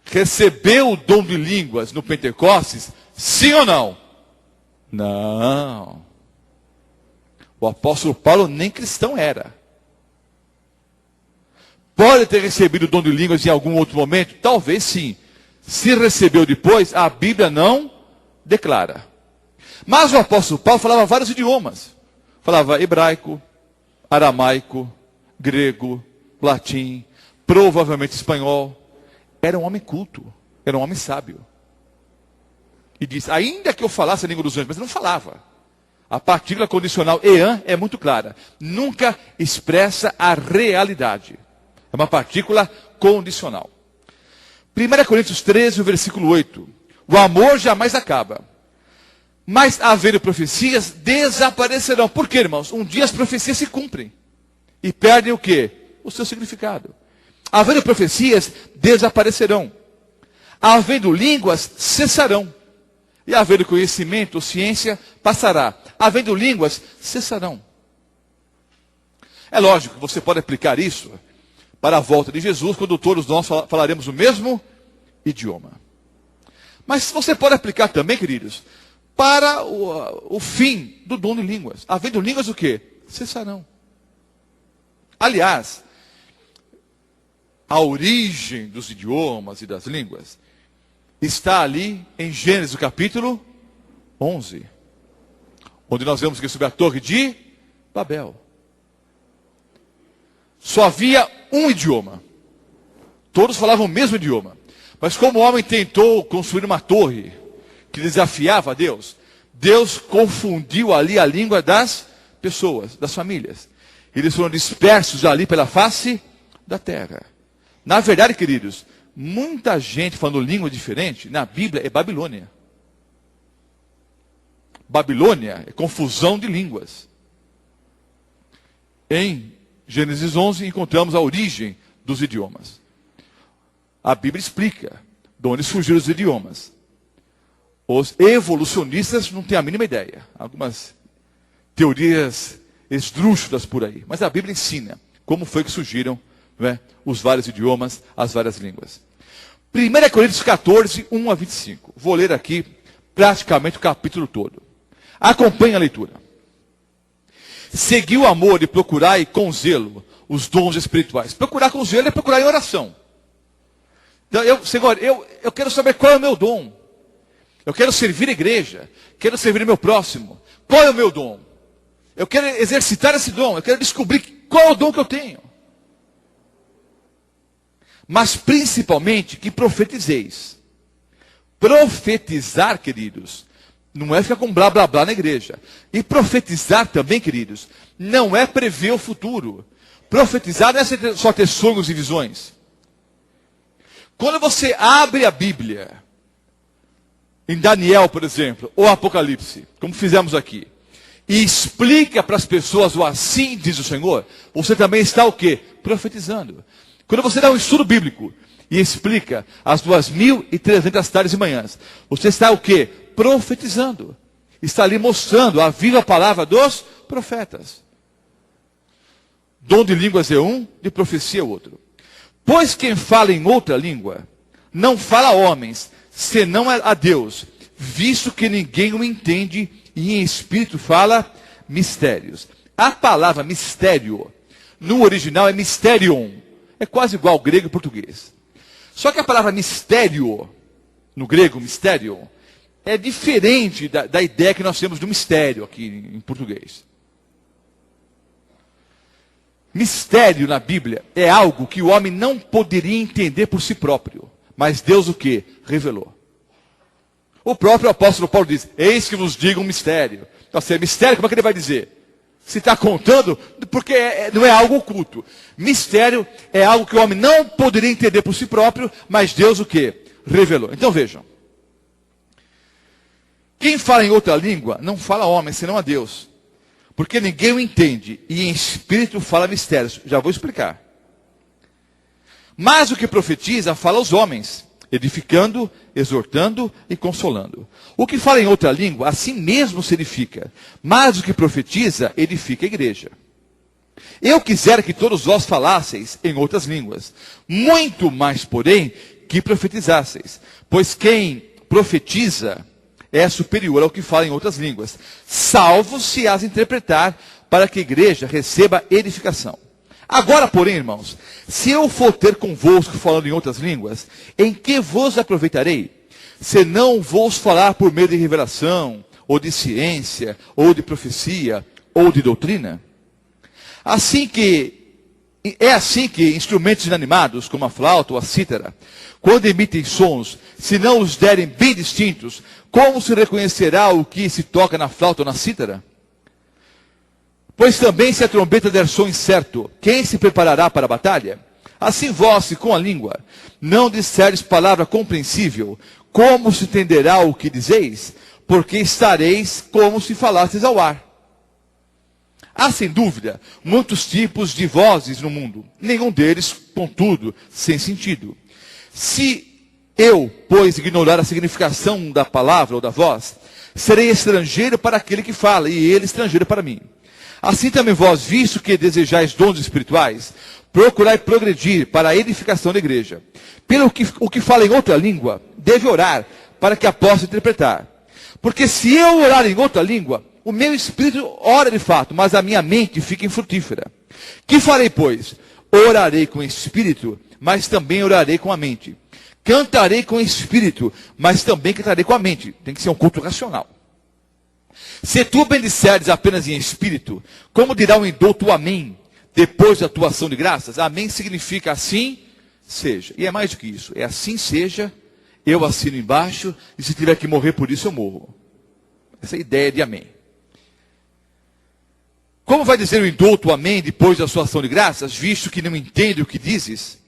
recebeu o dom de línguas no Pentecostes, sim ou não? Não. O apóstolo Paulo nem cristão era. Pode ter recebido o dom de línguas em algum outro momento? Talvez sim. Se recebeu depois, a Bíblia não declara. Mas o apóstolo Paulo falava vários idiomas. Falava hebraico, aramaico, grego, latim, provavelmente espanhol. Era um homem culto, era um homem sábio. E diz, ainda que eu falasse a língua dos anjos, mas ele não falava. A partícula condicional ean é muito clara. Nunca expressa a realidade. É uma partícula condicional. 1 Coríntios 13, o versículo 8. O amor jamais acaba. Mas havendo profecias, desaparecerão. Por quê, irmãos? Um dia as profecias se cumprem. E perdem o quê? O seu significado. Havendo profecias, desaparecerão. Havendo línguas, cessarão. E havendo conhecimento, ciência, passará. Havendo línguas, cessarão. É lógico que você pode aplicar isso para a volta de Jesus, quando todos nós falaremos o mesmo idioma. Mas você pode aplicar também, queridos, para o fim do dom de línguas. Havendo línguas o quê? Cessarão. Aliás, a origem dos idiomas e das línguas está ali em Gênesis capítulo 11. Onde nós vemos que sobre a torre de Babel. Só havia um idioma. Todos falavam o mesmo idioma. Mas como o homem tentou construir uma torre que desafiava a Deus, Deus confundiu ali a língua das pessoas, das famílias. Eles foram dispersos ali pela face da terra. Na verdade, queridos, muita gente falando língua diferente, na Bíblia é Babilônia. Babilônia é confusão de línguas. Em Gênesis 11 encontramos a origem dos idiomas. A Bíblia explica de onde surgiram os idiomas. Os evolucionistas não têm a mínima ideia. Algumas teorias esdrúxulas por aí. Mas a Bíblia ensina como foi que surgiram, não é, os vários idiomas, as várias línguas. 1 Coríntios 14, 1 a 25. Vou ler aqui praticamente o capítulo todo. Acompanhe a leitura. Segui o amor e procurai com zelo os dons espirituais. Procurar com zelo é procurar em oração. Então, Senhor, eu quero saber qual é o meu dom. Eu quero servir a igreja. Quero servir o meu próximo. Qual é o meu dom? Eu quero exercitar esse dom. Eu quero descobrir qual é o dom que eu tenho. Mas principalmente que profetizeis. Profetizar, queridos, não é ficar com blá blá blá na igreja. E profetizar também, queridos, não é prever o futuro. Profetizar não é só ter sonhos e visões. Quando você abre a Bíblia, em Daniel, por exemplo, ou Apocalipse, como fizemos aqui, e explica para as pessoas o assim diz o Senhor, você também está o quê? Profetizando. Quando você dá um estudo bíblico e explica as 2.300 tardes e manhãs, você está o quê? Profetizando. Está ali mostrando a viva palavra dos profetas. Dom de línguas é um, de profecia é outro. Pois quem fala em outra língua, não fala a homens, senão a Deus, visto que ninguém o entende, e em espírito fala mistérios. A palavra mistério, no original é mysterion, é quase igual ao grego e português. Só que a palavra mistério, no grego, mysterion, é diferente da ideia que nós temos do mistério aqui em português. Mistério na Bíblia é algo que o homem não poderia entender por si próprio. Mas Deus o que? Revelou. O próprio apóstolo Paulo diz, eis que vos digo um mistério. Então, se é mistério, como é que ele vai dizer? Se está contando, porque não é algo oculto. Mistério é algo que o homem não poderia entender por si próprio, mas Deus o que? Revelou. Então vejam. Quem fala em outra língua, não fala a homem, senão a Deus. Porque ninguém o entende, e em espírito fala mistérios. Já vou explicar. Mas o que profetiza, fala aos homens, edificando, exortando e consolando. O que fala em outra língua, assim mesmo se edifica. Mas o que profetiza, edifica a igreja. Eu quisera que todos vós falasseis em outras línguas, muito mais, porém, que profetizasseis. Pois quem profetiza é superior ao que fala em outras línguas, salvo se as interpretar, para que a igreja receba edificação. Agora, porém, irmãos, se eu for ter convosco falando em outras línguas, em que vos aproveitarei? Se não vos falar por meio de revelação, ou de ciência, ou de profecia, ou de doutrina? É assim que instrumentos inanimados, como a flauta ou a cítara, quando emitem sons, se não os derem bem distintos, como se reconhecerá o que se toca na flauta ou na cítara? Pois também se a trombeta der som incerto, quem se preparará para a batalha? Assim vós, se com a língua não disserdes palavra compreensível, como se entenderá o que dizeis? Porque estareis como se falasseis ao ar. Há, sem dúvida, muitos tipos de vozes no mundo, nenhum deles, contudo, sem sentido. Se eu, pois, ignorar a significação da palavra ou da voz, serei estrangeiro para aquele que fala, e ele estrangeiro para mim. Assim também vós, visto que desejais dons espirituais, procurai progredir para a edificação da igreja. Pelo que o que fala em outra língua, deve orar, para que a possa interpretar. Porque se eu orar em outra língua, o meu espírito ora de fato, mas a minha mente fica infrutífera. Que farei, pois? Orarei com o espírito, mas também orarei com a mente. Cantarei com o espírito, mas também cantarei com a mente. Tem que ser um culto racional. Se tu bendisseres apenas em espírito, como dirá o indouto amém, depois da tua ação de graças? Amém significa assim seja. E é mais do que isso. É assim seja, eu assino embaixo, e se tiver que morrer por isso, eu morro. Essa é a ideia de amém. Como vai dizer o indouto amém depois da sua ação de graças, visto que não entende o que dizes?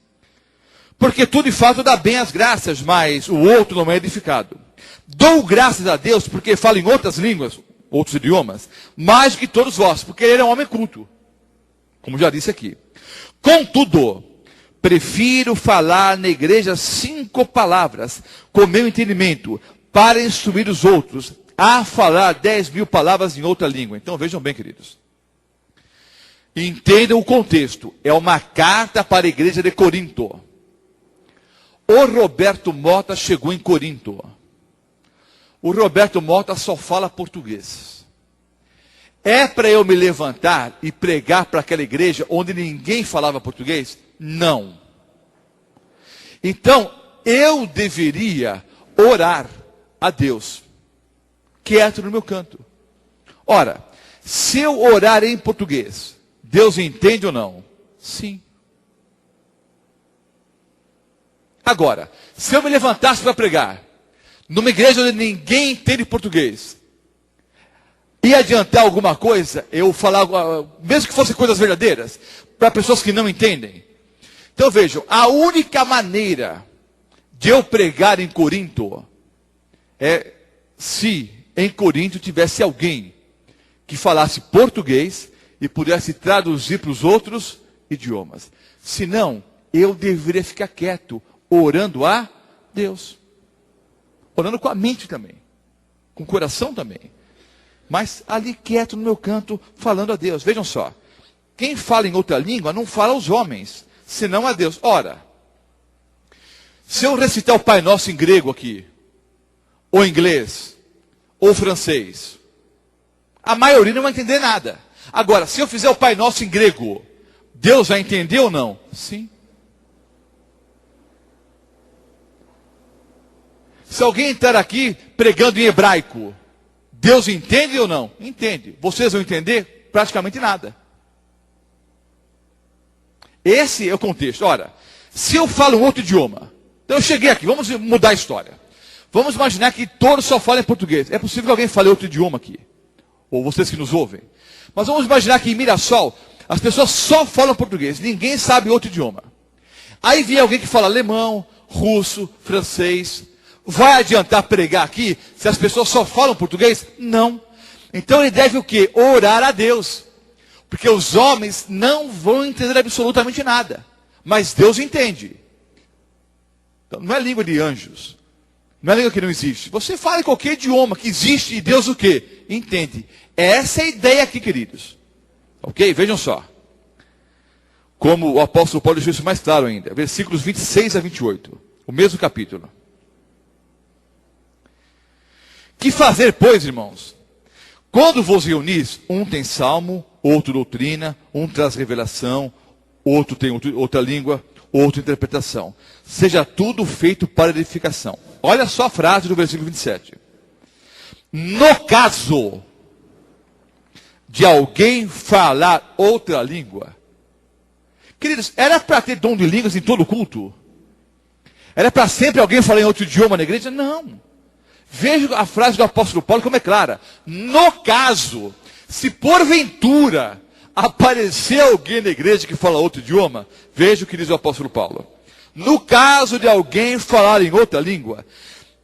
Porque tu de fato dá bem as graças, mas o outro não é edificado. Dou graças a Deus porque falo em outras línguas, outros idiomas, mais do que todos vós, porque ele é um homem culto. Como já disse aqui. Contudo, prefiro falar na igreja 5 palavras, com meu entendimento, para instruir os outros, a falar 10.000 palavras em outra língua. Então vejam bem, queridos. Entendam o contexto. É uma carta para a igreja de Corinto. O Roberto Mota chegou em Corinto. O Roberto Mota só fala português. É para eu me levantar e pregar para aquela igreja onde ninguém falava português? Não. Então, eu deveria orar a Deus, quieto no meu canto. Ora, se eu orar em português, Deus entende ou não? Sim. Agora, se eu me levantasse para pregar, numa igreja onde ninguém entende português, e adiantar alguma coisa, eu falar, mesmo que fossem coisas verdadeiras, para pessoas que não entendem. Então vejam, a única maneira de eu pregar em Corinto é se em Corinto tivesse alguém que falasse português e pudesse traduzir para os outros idiomas. Senão, eu deveria ficar quieto, orando a Deus. Orando com a mente também, com o coração também. Mas ali quieto no meu canto, falando a Deus. Vejam só, quem fala em outra língua não fala aos homens, senão a Deus. Ora, se eu recitar o Pai Nosso em grego aqui, ou inglês, ou francês, a maioria não vai entender nada. Agora, se eu fizer o Pai Nosso em grego, Deus vai entender ou não? Sim. Se alguém entrar aqui pregando em hebraico, Deus entende ou não? Entende. Vocês vão entender praticamente nada. Esse é o contexto. Ora, se eu falo um outro idioma, então eu cheguei aqui, vamos mudar a história. Vamos imaginar que todos só falam em português. É possível que alguém fale outro idioma aqui. Ou vocês que nos ouvem. Mas vamos imaginar que em Mirassol, as pessoas só falam português. Ninguém sabe outro idioma. Aí vem alguém que fala alemão, russo, francês. Vai adiantar pregar aqui se as pessoas só falam português? Não. Então ele deve o quê? Orar a Deus. Porque os homens não vão entender absolutamente nada. Mas Deus entende. Então, não é língua de anjos. Não é língua que não existe. Você fala em qualquer idioma que existe e Deus o quê? Entende. Essa é a ideia aqui, queridos. Ok? Vejam só. Como o apóstolo Paulo deixou isso mais claro ainda. Versículos 26 a 28. O mesmo capítulo. Que fazer, pois, irmãos? Quando vos reunis, um tem salmo, outro doutrina, um traz revelação, outro tem outra língua, outra interpretação. Seja tudo feito para edificação. Olha só a frase do versículo 27. No caso de alguém falar outra língua. Queridos, era para ter dom de línguas em todo culto? Era para sempre alguém falar em outro idioma na igreja? Não. Veja a frase do apóstolo Paulo como é clara. No caso, se porventura aparecer alguém na igreja que fala outro idioma, veja o que diz o apóstolo Paulo. No caso de alguém falar em outra língua,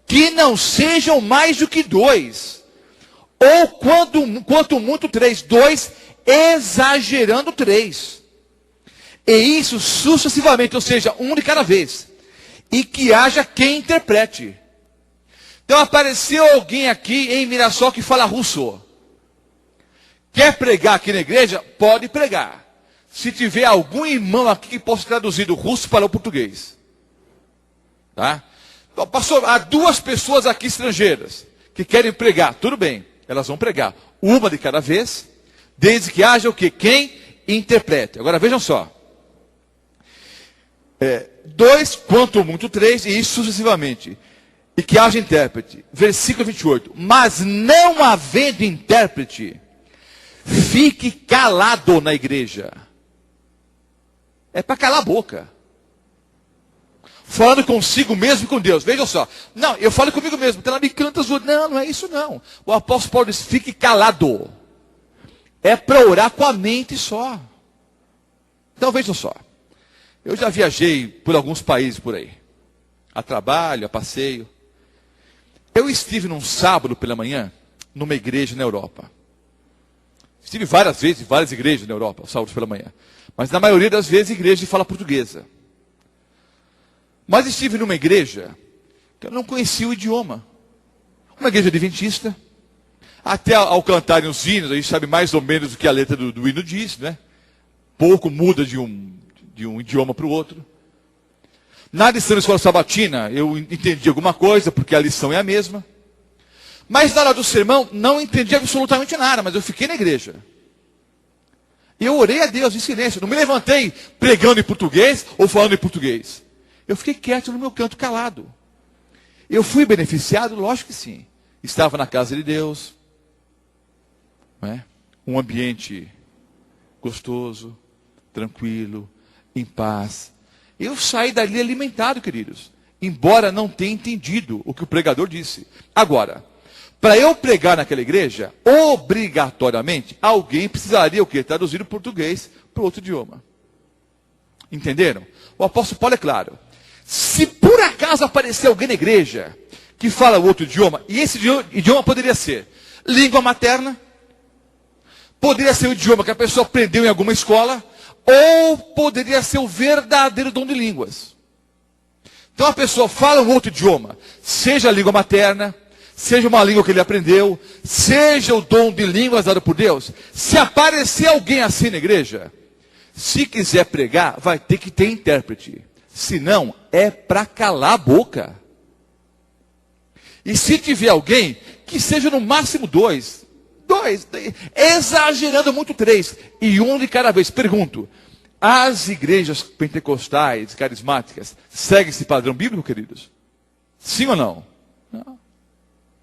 que não sejam mais do que 2, ou quanto muito 3, 2, exagerando 3. E isso sucessivamente, ou seja, um de cada vez. E que haja quem interprete. Então apareceu alguém aqui em Mirassol que fala russo. Quer pregar aqui na igreja? Pode pregar. Se tiver algum irmão aqui que possa traduzir do russo para o português. Tá? Então, pastor, há 2 pessoas aqui estrangeiras que querem pregar. Tudo bem, elas vão pregar. Uma de cada vez, desde que haja o quê? Quem interprete. Agora vejam só. 2, quanto muito 3, e isso sucessivamente. E que haja intérprete. Versículo 28. Mas não havendo intérprete, fique calado na igreja. É para calar a boca. Falando consigo mesmo e com Deus. Vejam só. Não, eu falo comigo mesmo. Então ela me canta. Não, não é isso não. O apóstolo Paulo diz, fique calado. É para orar com a mente só. Então vejam só. Eu já viajei por alguns países por aí. A trabalho, a passeio. Eu estive num sábado pela manhã, numa igreja na Europa. Estive várias vezes em várias igrejas na Europa, sábado pela manhã. Mas na maioria das vezes, igreja de fala portuguesa. Mas estive numa igreja que eu não conhecia o idioma. Uma igreja adventista. Até ao cantarem os hinos, a gente sabe mais ou menos o que a letra do hino diz, né? Pouco muda de um idioma para o outro. Na lição da escola sabatina, eu entendi alguma coisa, porque a lição é a mesma. Mas na hora do sermão, não entendi absolutamente nada, mas eu fiquei na igreja. E eu orei a Deus em silêncio. Não me levantei pregando em português ou falando em português. Eu fiquei quieto no meu canto, calado. Eu fui beneficiado? Lógico que sim. Estava na casa de Deus. Né? Um ambiente gostoso, tranquilo, em paz. Eu saí dali alimentado, queridos. Embora não tenha entendido o que o pregador disse. Agora, para eu pregar naquela igreja, obrigatoriamente, alguém precisaria o quê? Traduzir o português para outro idioma. Entenderam? O apóstolo Paulo é claro. Se por acaso aparecer alguém na igreja que fala outro idioma, e esse idioma poderia ser língua materna, poderia ser o idioma que a pessoa aprendeu em alguma escola, ou poderia ser o verdadeiro dom de línguas. Então a pessoa fala um outro idioma, seja a língua materna, seja uma língua que ele aprendeu, seja o dom de línguas dado por Deus. Se aparecer alguém assim na igreja, se quiser pregar, vai ter que ter intérprete. Senão, é para calar a boca. E se tiver alguém, que seja no máximo 2, exagerando muito 3, e um de cada vez. Pergunto, as igrejas pentecostais, carismáticas, seguem esse padrão bíblico, queridos? Sim ou não? Não.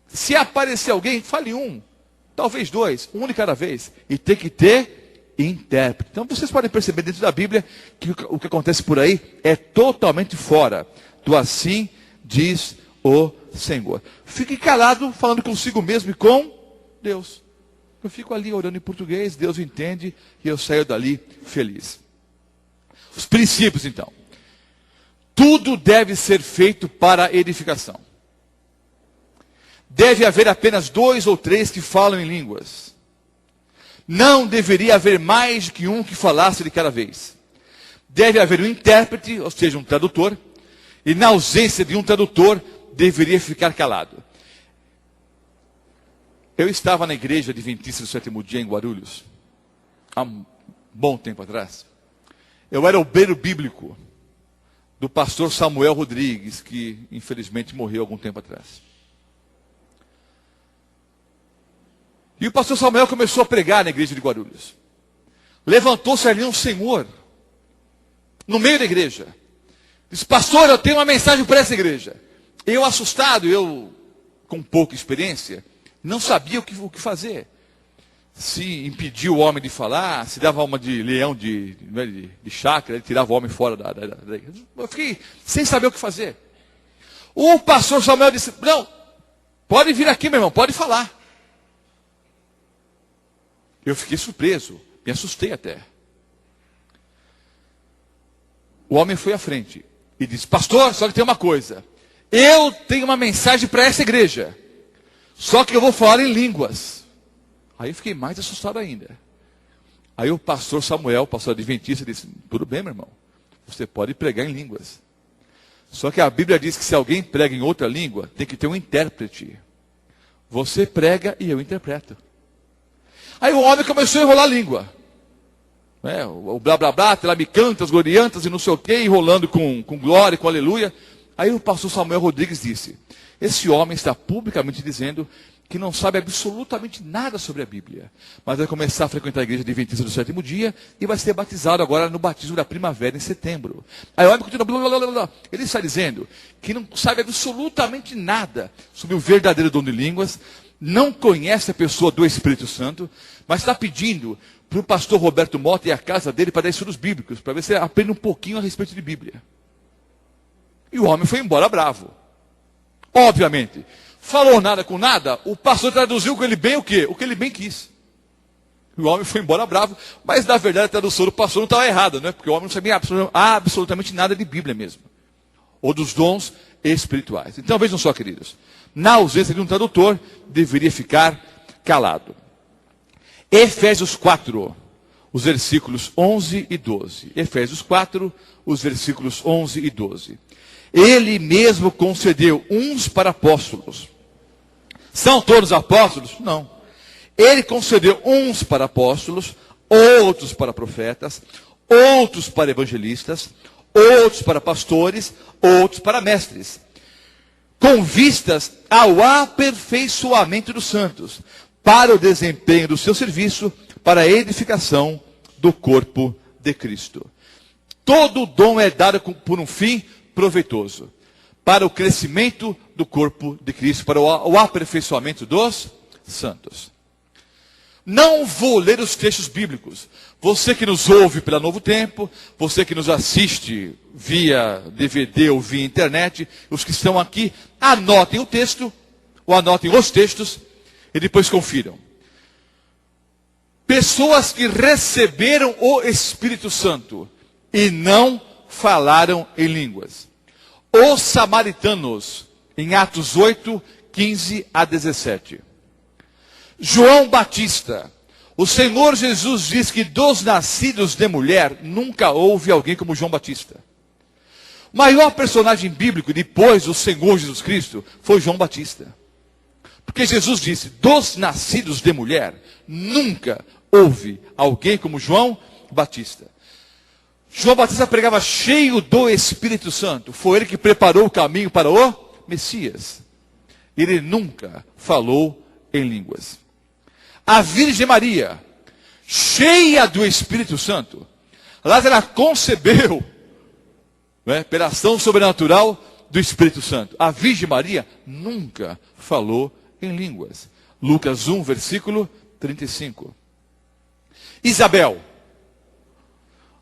Se aparecer alguém, fale 1, talvez 2, um de cada vez. E tem que ter intérprete. Então vocês podem perceber dentro da Bíblia que o que acontece por aí é totalmente fora do assim diz o Senhor. Fique calado falando consigo mesmo e com Deus. Eu fico ali orando em português, Deus entende e eu saio dali feliz. Os princípios então. Tudo deve ser feito para edificação. Deve haver apenas 2 ou 3 que falam em línguas. Não deveria haver mais do que um que falasse de cada vez. Deve haver um intérprete, ou seja, um tradutor. E na ausência de um tradutor, deveria ficar calado. Eu estava na igreja adventista do sétimo dia em Guarulhos, há um bom tempo atrás. Eu era obreiro bíblico do pastor Samuel Rodrigues, que infelizmente morreu algum tempo atrás. E o pastor Samuel começou a pregar na igreja de Guarulhos. Levantou-se ali um senhor, no meio da igreja. Disse, pastor, eu tenho uma mensagem para essa igreja. Eu assustado, eu com pouca experiência, Não sabia o que fazer. Se impedia o homem de falar, se dava uma de leão de chácara, ele tirava o homem fora da igreja. Eu fiquei sem saber o que fazer. O pastor Samuel disse, não, pode vir aqui, meu irmão, pode falar. Eu fiquei surpreso, me assustei até. O homem foi à frente e disse, pastor, só que tem uma coisa. Eu tenho uma mensagem para essa igreja. Só que eu vou falar em línguas. Aí eu fiquei mais assustado ainda. Aí o pastor Samuel, pastor adventista, disse, tudo bem, meu irmão. Você pode pregar em línguas. Só que a Bíblia diz que se alguém prega em outra língua, tem que ter um intérprete. Você prega e eu interpreto. Aí o homem começou a enrolar a língua. O blá blá blá, telamicantas, gloriantas e não sei o quê, enrolando com glória, com aleluia. Aí o pastor Samuel Rodrigues disse, esse homem está publicamente dizendo que não sabe absolutamente nada sobre a Bíblia, mas vai começar a frequentar a igreja adventista do sétimo dia e vai ser batizado agora no batismo da primavera em setembro. Aí o homem continua, blá, blá, blá, blá. Ele está dizendo que não sabe absolutamente nada sobre o verdadeiro dom de línguas, não conhece a pessoa do Espírito Santo, mas está pedindo para o pastor Roberto Mota e a casa dele para dar estudos bíblicos, para ver se ele aprende um pouquinho a respeito de Bíblia. E o homem foi embora bravo. Obviamente. Falou nada com nada, o pastor traduziu com ele bem o quê? O que ele bem quis. O homem foi embora bravo, mas na verdade a tradução do pastor não estava errada, né? Porque o homem não sabia absolutamente nada de Bíblia mesmo. Ou dos dons espirituais. Então vejam só, queridos. Na ausência de um tradutor, deveria ficar calado. Efésios 4, os versículos 11 e 12. Efésios 4, os versículos 11 e 12. Ele mesmo concedeu uns para apóstolos. São todos apóstolos? Não. Ele concedeu uns para apóstolos, outros para profetas, outros para evangelistas, outros para pastores, outros para mestres, com vistas ao aperfeiçoamento dos santos, para o desempenho do seu serviço, para a edificação do corpo de Cristo. Todo dom é dado por um fim proveitoso, para o crescimento do corpo de Cristo, para o aperfeiçoamento dos santos. Não vou ler os textos bíblicos. Você que nos ouve pela Novo Tempo, você que nos assiste via DVD ou via internet, os que estão aqui, anotem o texto, ou anotem os textos, e depois confiram. Pessoas que receberam o Espírito Santo e não falaram em línguas. Os samaritanos, em Atos 8, 15 a 17. João Batista. O Senhor Jesus diz que dos nascidos de mulher, nunca houve alguém como João Batista. O maior personagem bíblico depois do Senhor Jesus Cristo foi João Batista. Porque Jesus disse, dos nascidos de mulher, nunca houve alguém como João Batista. João Batista pregava cheio do Espírito Santo. Foi ele que preparou o caminho para o Messias. Ele nunca falou em línguas. A Virgem Maria, cheia do Espírito Santo, ela concebeu, pela ação sobrenatural do Espírito Santo. A Virgem Maria nunca falou em línguas. Lucas 1, versículo 35. Isabel.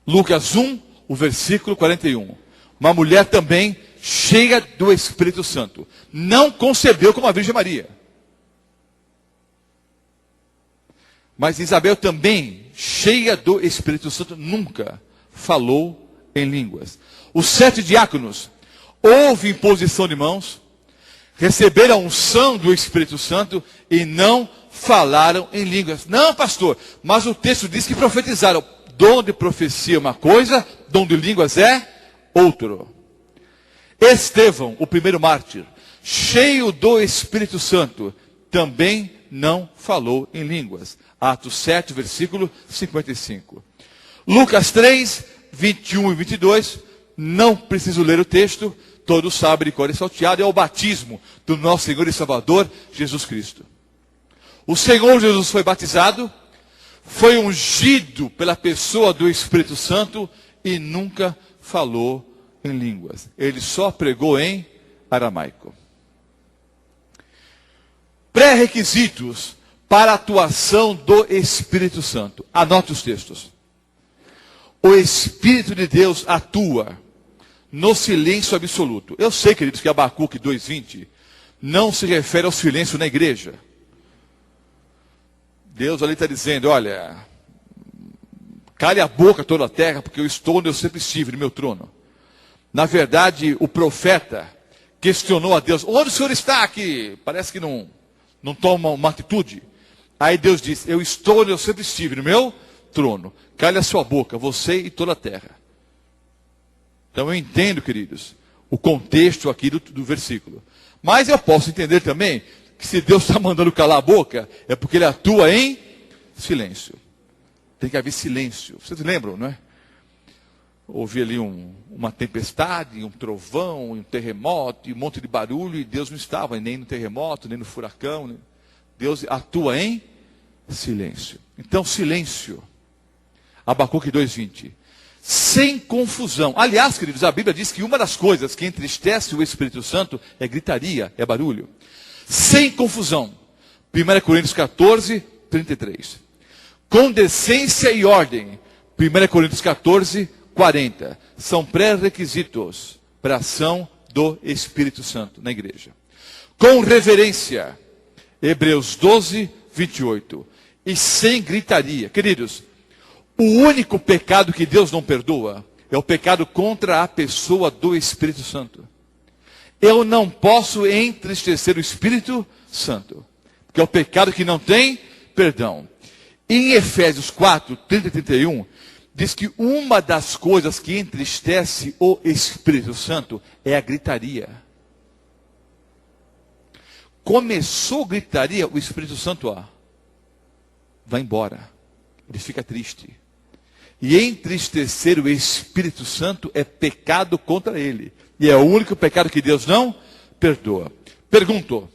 Lucas 1, o versículo 41. Uma mulher também cheia do Espírito Santo. Não concebeu como a Virgem Maria. Mas Isabel também, cheia do Espírito Santo, nunca falou em línguas. Os 7 diáconos, houve imposição de mãos, receberam a unção do Espírito Santo e não falaram em línguas. Não, pastor, mas o texto diz que profetizaram. Dom de profecia é uma coisa, dom de línguas é outro. Estevão, o primeiro mártir, cheio do Espírito Santo, também não falou em línguas. Atos 7, versículo 55. Lucas 3, 21 e 22, não preciso ler o texto, todos sabem de cor e salteado, é o batismo do nosso Senhor e Salvador, Jesus Cristo. O Senhor Jesus foi batizado, foi ungido pela pessoa do Espírito Santo e nunca falou em línguas. Ele só pregou em aramaico. pré-requisitos para a atuação do Espírito Santo. Anote os textos. O Espírito de Deus atua no silêncio absoluto. Eu sei, queridos, que Abacuque 2:20 não se refere ao silêncio na igreja. Deus ali está dizendo, olha, cale a boca toda a terra, porque eu estou onde eu sempre estive, no meu trono. Na verdade, o profeta questionou a Deus, onde o Senhor está aqui? Parece que não toma uma atitude. Aí Deus disse, eu estou onde eu sempre estive, no meu trono. Cale a sua boca, você e toda a terra. Então eu entendo, queridos, o contexto aqui do versículo. Mas eu posso entender também que se Deus está mandando calar a boca, é porque Ele atua em silêncio. Tem que haver silêncio. Vocês lembram, não é? Houve ali uma tempestade, um trovão, um terremoto, e um monte de barulho, e Deus não estava nem no terremoto, nem no furacão. Né? Deus atua em silêncio. Então, silêncio. Abacuque 2:20. Sem confusão. Aliás, queridos, a Bíblia diz que uma das coisas que entristece o Espírito Santo é gritaria, é barulho. Sem confusão. 1 Coríntios 14:33. Com decência e ordem. 1 Coríntios 14:40. São pré-requisitos para a ação do Espírito Santo na igreja. Com reverência. Hebreus 12:28. E sem gritaria. Queridos, o único pecado que Deus não perdoa é o pecado contra a pessoa do Espírito Santo. Eu não posso entristecer o Espírito Santo, que é o pecado que não tem perdão. Em Efésios 4:30 e 31, diz que uma das coisas que entristece o Espírito Santo é a gritaria. Começou gritaria, o Espírito Santo vai embora. Ele fica triste. E entristecer o Espírito Santo é pecado contra ele. E é o único pecado que Deus não perdoa. Pergunto: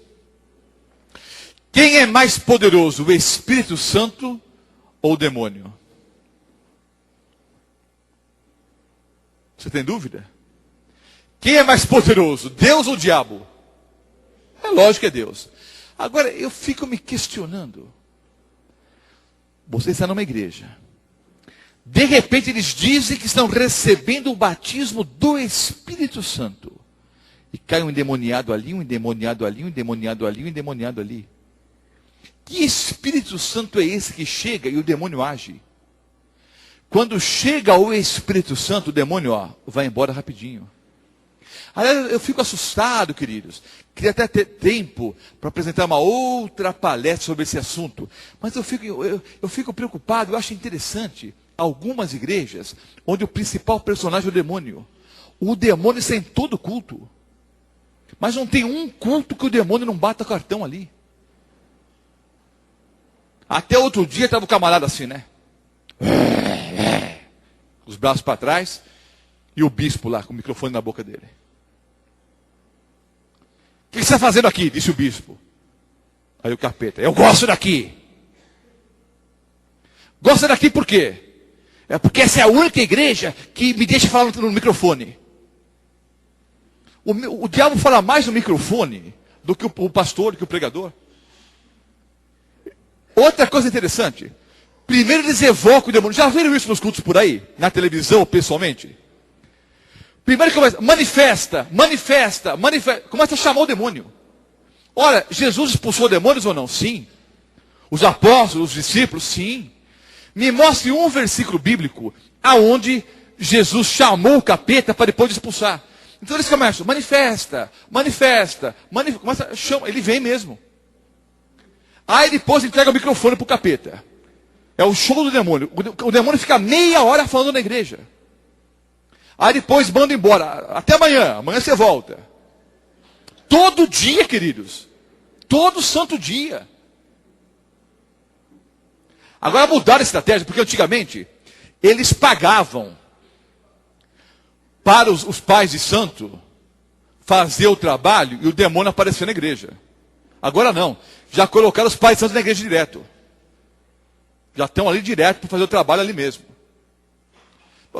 quem é mais poderoso, o Espírito Santo ou o demônio? Você tem dúvida? Quem é mais poderoso, Deus ou o diabo? É lógico que é Deus. Agora, eu fico me questionando. Você está numa igreja. De repente eles dizem que estão recebendo o batismo do Espírito Santo. E cai um endemoniado ali, um endemoniado ali, um endemoniado ali, um endemoniado ali. Que Espírito Santo é esse que chega e o demônio age? Quando chega o Espírito Santo, o demônio vai embora rapidinho. Aliás, eu fico assustado, queridos. Queria até ter tempo para apresentar uma outra palestra sobre esse assunto. Mas eu fico preocupado, eu acho interessante. Algumas igrejas, onde o principal personagem é o demônio. O demônio está em todo culto. Mas não tem um culto que o demônio não bata cartão ali. Até outro dia estava o camarada assim, né? Os braços para trás. E o bispo lá, com o microfone na boca dele. O que você está fazendo aqui? Disse o bispo. Aí o capeta, eu gosto daqui. Gosta daqui por quê? É porque essa é a única igreja que me deixa falar no microfone. O diabo fala mais no microfone do que o pastor, do que o pregador. Outra coisa interessante. Primeiro eles evocam o demônio. Já viram isso nos cultos por aí? Na televisão, pessoalmente? Primeiro começa, manifesta. Começa a chamar o demônio. Ora, Jesus expulsou demônios ou não? Sim. Os apóstolos, os discípulos? Sim. Me mostre um versículo bíblico aonde Jesus chamou o capeta para depois expulsar. Então eles começam, manifesta, chama, ele vem mesmo. Aí depois entrega o microfone para o capeta. É o show do demônio. O demônio fica meia hora falando na igreja. Aí depois manda embora. Até amanhã. Amanhã você volta. Todo dia, queridos. Todo santo dia. Agora mudaram a estratégia, porque antigamente eles pagavam para os pais de santo fazer o trabalho e o demônio aparecer na igreja. Agora não. Já colocaram os pais de santo na igreja direto. Já estão ali direto para fazer o trabalho ali mesmo.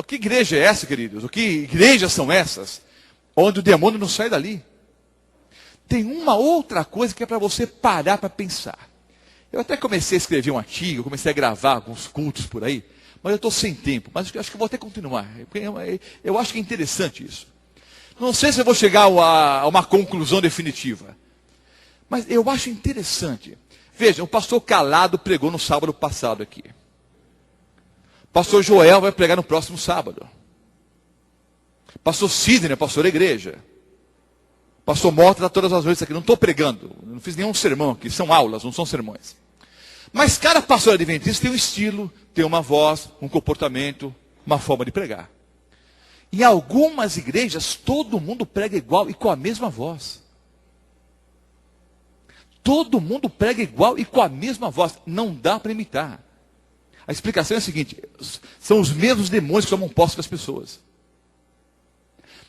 Que igreja é essa, queridos? Que igrejas são essas? Onde o demônio não sai dali. tem uma outra coisa que é para você parar para pensar. Eu até comecei a escrever um artigo, comecei a gravar alguns cultos por aí, mas eu estou sem tempo. Mas acho que eu vou até continuar. Eu acho que é interessante isso. Não sei se eu vou chegar a uma conclusão definitiva, mas eu acho interessante. Veja, o pastor Calado pregou no sábado passado aqui. O pastor Joel vai pregar no próximo sábado. Pastor Sidney, pastor da igreja. Pastor Mota está todas as noites aqui. Não estou pregando, não fiz nenhum sermão aqui. São aulas, não são sermões. Mas cada pastor adventista tem um estilo, tem uma voz, um comportamento, uma forma de pregar. Em algumas igrejas, todo mundo prega igual e com a mesma voz. Todo mundo prega igual e com a mesma voz. Não dá para imitar. A explicação é a seguinte: são os mesmos demônios que tomam posse das pessoas.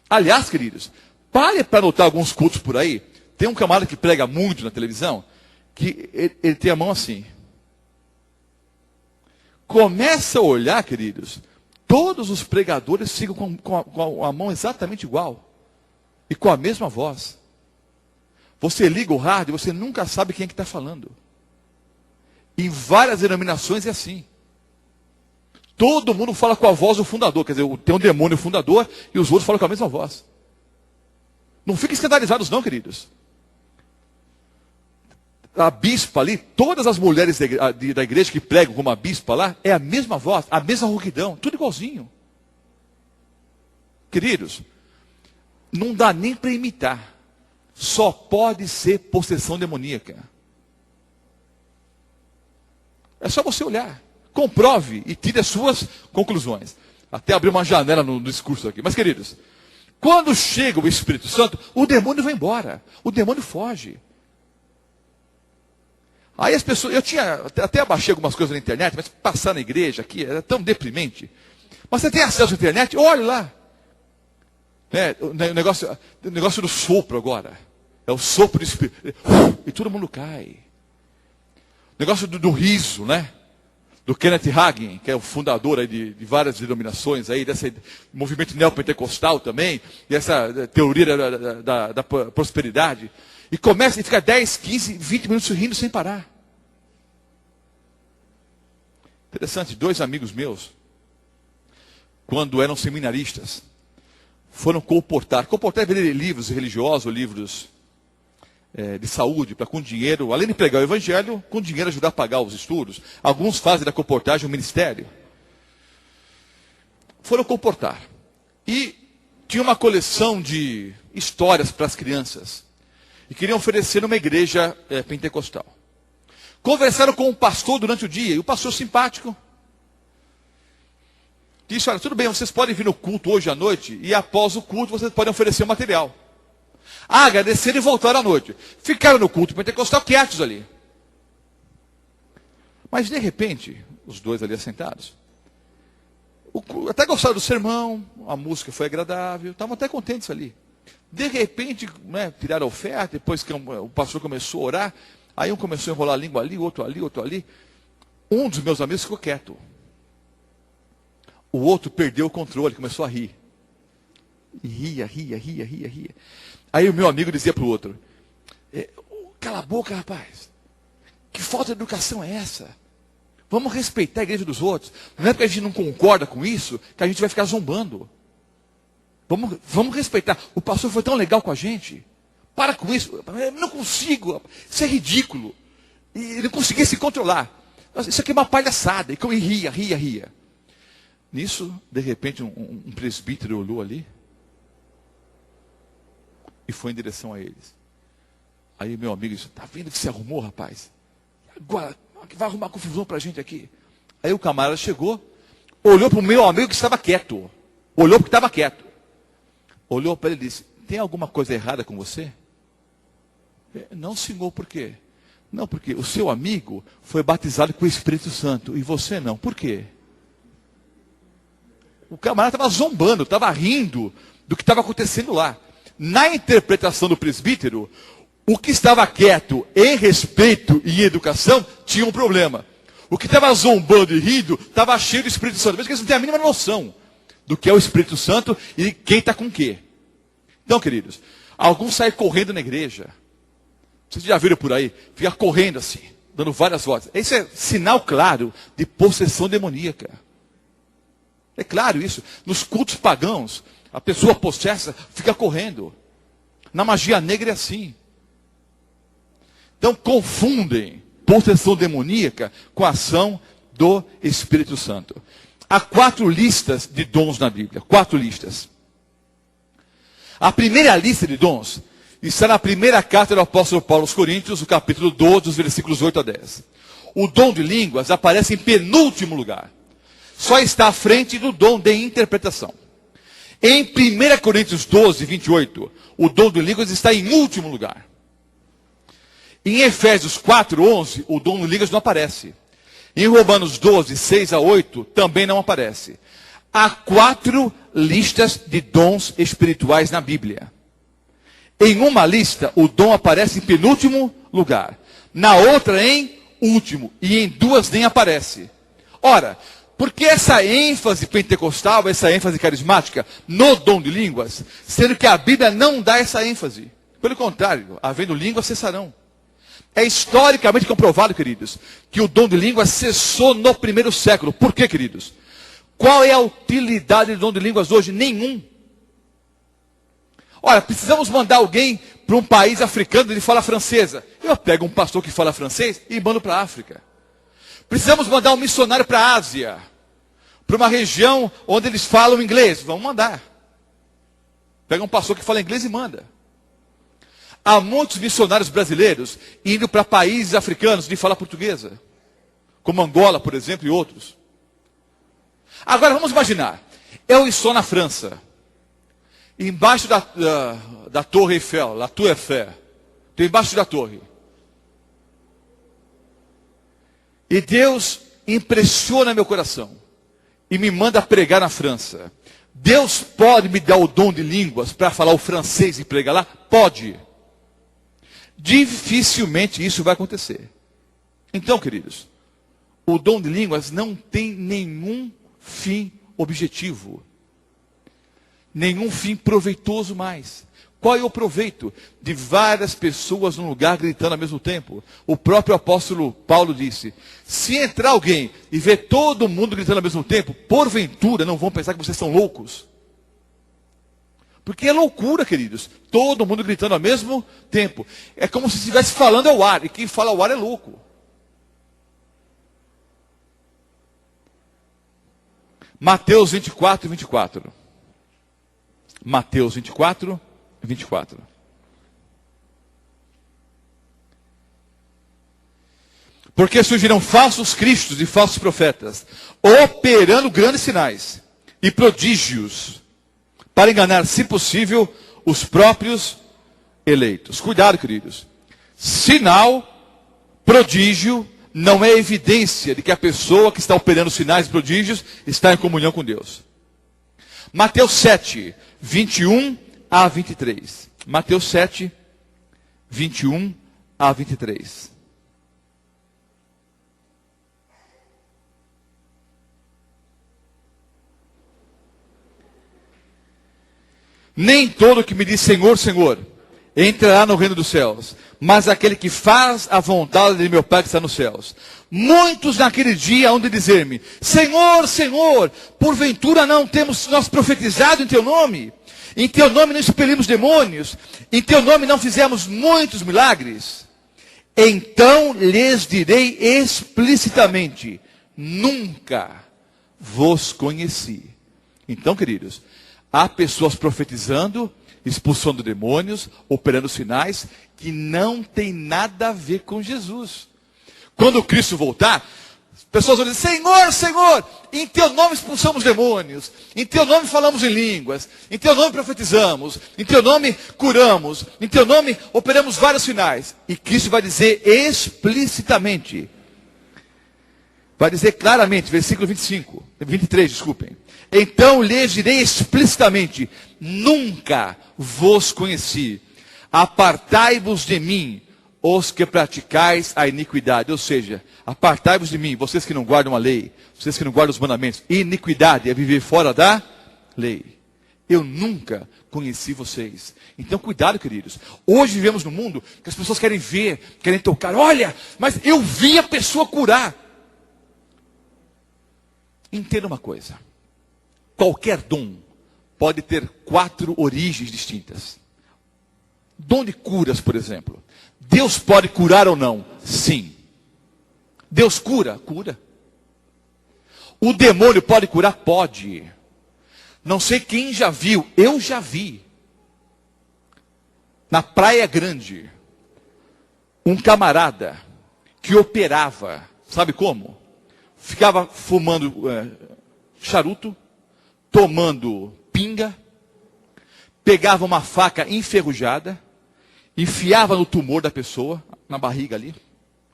Aliás, queridos, pare para notar alguns cultos por aí. Tem um camarada que prega muito na televisão, que ele tem a mão assim. Começa a olhar, queridos, todos os pregadores ficam com a mão exatamente igual. E com a mesma voz. Você liga o rádio e você nunca sabe quem é que está falando. Em várias denominações é assim. Todo mundo fala com a voz do fundador. Quer dizer, tem um demônio fundador e os outros falam com a mesma voz. Não fiquem escandalizados não, queridos. A bispa ali, todas as mulheres da igreja que pregam como a bispa lá, é a mesma voz, a mesma rouquidão, tudo igualzinho. Queridos, não dá nem para imitar. Só pode ser possessão demoníaca. É só você olhar. Comprove e tire as suas conclusões. Até abrir uma janela no discurso aqui. Mas, queridos, quando chega o Espírito Santo, o demônio vai embora. O demônio foge. Aí as pessoas, eu até abaixei algumas coisas na internet, mas passar na igreja aqui era tão deprimente. Mas você tem acesso à internet? Olhe lá. O negócio do sopro agora. É o sopro do Espírito. E todo mundo cai. O negócio do riso, né? Do Kenneth Hagin, que é o fundador aí de várias denominações, aí, desse movimento neopentecostal também, e essa teoria da prosperidade. E começa e fica 10, 15, 20 minutos rindo sem parar. Interessante, 2 amigos meus, quando eram seminaristas, foram colportar. Colportar é vender livros religiosos, livros de saúde, para com dinheiro, além de pregar o evangelho, com dinheiro ajudar a pagar os estudos. Alguns fazem da colportagem um ministério. Foram colportar. E tinha uma coleção de histórias para as crianças. E queriam oferecer numa igreja pentecostal. Conversaram com um pastor durante o dia, e o pastor simpático disse: olha, tudo bem, vocês podem vir no culto hoje à noite, e após o culto vocês podem oferecer o material. Agradeceram e voltaram à noite. Ficaram no culto pentecostal quietos ali. Mas de repente, os dois ali assentados, até gostaram do sermão, a música foi agradável, estavam até contentes ali. De repente, tiraram a oferta, depois que o pastor começou a orar, aí um começou a enrolar a língua ali, outro ali, outro ali. Um dos meus amigos ficou quieto. O outro perdeu o controle, começou a rir. E ria. Aí o meu amigo dizia para o outro: cala a boca, rapaz. Que falta de educação é essa? Vamos respeitar a igreja dos outros. Não é porque a gente não concorda com isso que a gente vai ficar zombando. Vamos respeitar. O pastor foi tão legal com a gente. Para com isso. Eu não consigo. Isso é ridículo. E ele não conseguia se controlar. Isso aqui é uma palhaçada. E ria. Nisso, de repente, um presbítero olhou ali e foi em direção a eles. Aí meu amigo disse: tá vendo que se arrumou, rapaz? Agora, vai arrumar confusão para a gente aqui. Aí o camarada chegou, olhou para o meu amigo que estava quieto. Olhou para ele e disse: tem alguma coisa errada com você? Não, senhor, por quê? Não, porque o seu amigo foi batizado com o Espírito Santo e você não. Por quê? O camarada estava zombando, estava rindo do que estava acontecendo lá. Na interpretação do presbítero, o que estava quieto em respeito e em educação tinha um problema. O que estava zombando e rindo estava cheio do Espírito Santo. Mas eles não têm a mínima noção do que é o Espírito Santo e quem está com o quê. Então, queridos, alguns saem correndo na igreja. Vocês já viram por aí? Fica correndo assim, dando várias voltas. Isso é sinal claro de possessão demoníaca. É claro isso. Nos cultos pagãos, a pessoa possessa fica correndo. Na magia negra é assim. Então confundem possessão demoníaca com a ação do Espírito Santo. Há 4 listas de dons na Bíblia. 4 listas. A primeira lista de dons está na primeira carta do apóstolo Paulo aos Coríntios, o capítulo 12, dos versículos 8 a 10. O dom de línguas aparece em penúltimo lugar. Só está à frente do dom de interpretação. Em 1 Coríntios 12, 28, o dom de línguas está em último lugar. Em Efésios 4, 11, o dom de línguas não aparece. Em Romanos 12, 6 a 8, também não aparece. Há 4 listas de dons espirituais na Bíblia. Em uma lista, o dom aparece em penúltimo lugar. Na outra, em último. E em 2 nem aparece. Ora, por que essa ênfase pentecostal, essa ênfase carismática no dom de línguas, sendo que a Bíblia não dá essa ênfase? Pelo contrário, havendo línguas, cessarão. É historicamente comprovado, queridos, que o dom de línguas cessou no 1º século. Por quê, queridos? Qual é a utilidade do dom de línguas hoje? Nenhum. Olha, precisamos mandar alguém para um país africano e fala francesa. Eu pego um pastor que fala francês e mando para a África. Precisamos mandar um missionário para a Ásia, para uma região onde eles falam inglês. Vamos mandar. Pega um pastor que fala inglês e manda. Há muitos missionários brasileiros indo para países africanos de fala portuguesa, como Angola, por exemplo, e outros. Agora vamos imaginar, eu estou na França, embaixo da Torre Eiffel, la Tour Eiffel, estou embaixo da torre. E Deus impressiona meu coração e me manda pregar na França. Deus pode me dar o dom de línguas para falar o francês e pregar lá? Pode. Dificilmente isso vai acontecer. Então, queridos, o dom de línguas não tem nenhum fim objetivo. Nenhum fim proveitoso mais. Qual é o proveito de várias pessoas num lugar gritando ao mesmo tempo? O próprio apóstolo Paulo disse, se entrar alguém e ver todo mundo gritando ao mesmo tempo, porventura não vão pensar que vocês são loucos. Porque é loucura, queridos. Todo mundo gritando ao mesmo tempo. É como se estivesse falando ao ar. E quem fala ao ar é louco. Mateus 24, 24. Mateus 24, 24. Porque surgirão falsos cristos e falsos profetas, operando grandes sinais e prodígios, para enganar, se possível, os próprios eleitos. Cuidado, queridos. Sinal, prodígio, não é evidência de que a pessoa que está operando sinais e prodígios está em comunhão com Deus. Mateus 7, 21 a 23. Mateus 7, 21 a 23. Nem todo que me diz Senhor, Senhor, entrará no reino dos céus, mas aquele que faz a vontade de meu Pai que está nos céus. Muitos naquele dia hão de dizer-me, Senhor, Senhor, porventura não temos nós profetizado em teu nome? Em teu nome não expelimos demônios? Em teu nome não fizemos muitos milagres? Então lhes direi explicitamente, nunca vos conheci. Então, queridos, há pessoas profetizando, expulsando demônios, operando sinais, que não tem nada a ver com Jesus. Quando Cristo voltar, as pessoas vão dizer, Senhor, Senhor, em teu nome expulsamos demônios, em teu nome falamos em línguas, em teu nome profetizamos, em teu nome curamos, em teu nome operamos vários sinais. E Cristo vai dizer explicitamente, vai dizer claramente, versículo 23, desculpem. Então lhes direi explicitamente, nunca vos conheci, apartai-vos de mim, os que praticais a iniquidade. Ou seja, apartai-vos de mim, vocês que não guardam a lei, vocês que não guardam os mandamentos. Iniquidade é viver fora da lei. Eu nunca conheci vocês. Então, cuidado, queridos. Hoje vivemos num mundo que as pessoas querem ver, querem tocar. Olha, mas eu vi a pessoa curar. Entenda uma coisa. Qualquer dom pode ter 4 origens distintas. Dom de curas, por exemplo. Deus pode curar ou não? Sim. Deus cura? Cura. O demônio pode curar? Pode. Não sei quem já viu, eu já vi. Na Praia Grande, um camarada que operava, sabe como? Ficava fumando charuto, tomando pinga, pegava uma faca enferrujada, enfiava no tumor da pessoa, na barriga ali,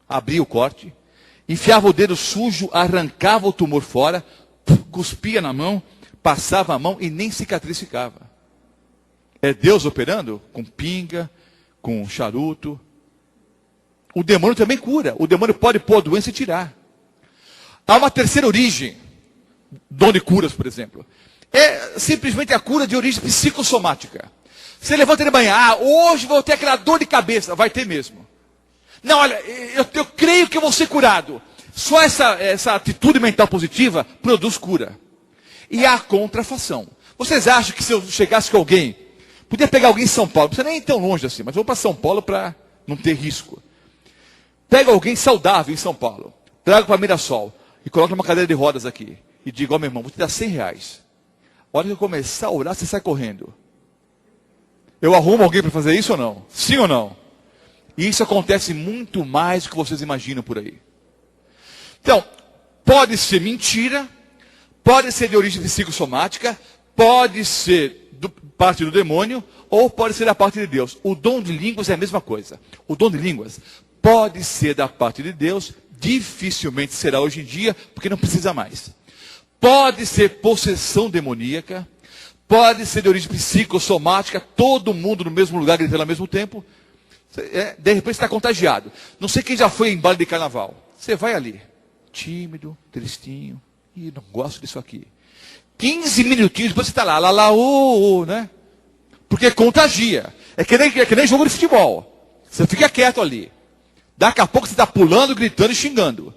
abria o corte, enfiava o dedo sujo, arrancava o tumor fora, cuspia na mão, passava a mão e nem cicatriz ficava. É Deus operando? Com pinga, com charuto. O demônio também cura. O demônio pode pôr a doença e tirar. Há uma terceira origem, dom de curas, por exemplo. É simplesmente a cura de origem psicossomática. Você levanta de manhã, hoje vou ter aquela dor de cabeça. Vai ter mesmo. Não, olha, eu creio que eu vou ser curado. Só essa atitude mental positiva produz cura. E há a contrafação. Vocês acham que se eu chegasse com alguém, podia pegar alguém em São Paulo, não precisa nem ir tão longe assim, mas vou para São Paulo para não ter risco. Pega alguém saudável em São Paulo, traga para Mirassol e coloca numa cadeira de rodas aqui. E diga, meu irmão, vou te dar R$100. A hora que eu começar a orar, você sai correndo. Eu arrumo alguém para fazer isso ou não? Sim ou não? E isso acontece muito mais do que vocês imaginam por aí. Então, pode ser mentira, pode ser de origem psicossomática, pode ser parte do demônio, ou pode ser da parte de Deus. O dom de línguas é a mesma coisa. O dom de línguas pode ser da parte de Deus, dificilmente será hoje em dia, porque não precisa mais. Pode ser possessão demoníaca, pode ser de origem psicossomática, todo mundo no mesmo lugar gritando ao mesmo tempo. De repente está contagiado. Não sei quem já foi em baile de carnaval. Você vai ali, tímido, tristinho, e não gosto disso aqui. 15 minutinhos, depois você está lá, né? Porque contagia. É que nem jogo de futebol. Você fica quieto ali. Daqui a pouco você está pulando, gritando e xingando.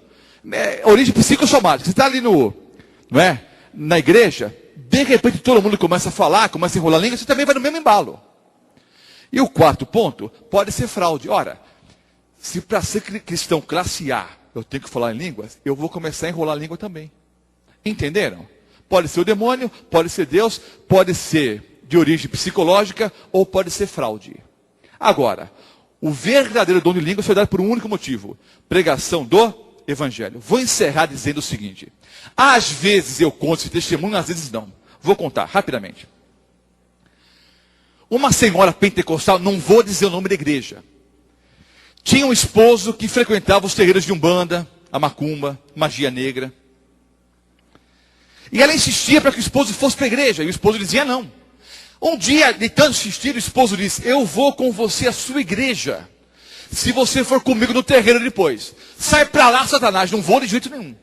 É origem psicossomática. Você está ali na igreja, de repente todo mundo começa a falar, começa a enrolar a língua, você também vai no mesmo embalo. E o quarto ponto pode ser fraude. Ora, se para ser cristão classe A eu tenho que falar em línguas, eu vou começar a enrolar a língua também. Entenderam? Pode ser o demônio, pode ser Deus, pode ser de origem psicológica ou pode ser fraude. Agora, o verdadeiro dom de línguas foi dado por um único motivo: pregação do evangelho. Vou encerrar dizendo o seguinte: às vezes eu conto esse testemunho, às vezes não. Vou contar rapidamente. Uma senhora pentecostal, não vou dizer o nome da igreja, tinha um esposo que frequentava os terreiros de Umbanda, a macumba, magia negra. E ela insistia para que o esposo fosse para a igreja, e o esposo dizia não. Um dia, de tanto insistir, o esposo disse: eu vou com você à sua igreja, se você for comigo no terreiro depois. Sai para lá, Satanás, não vou de jeito nenhum.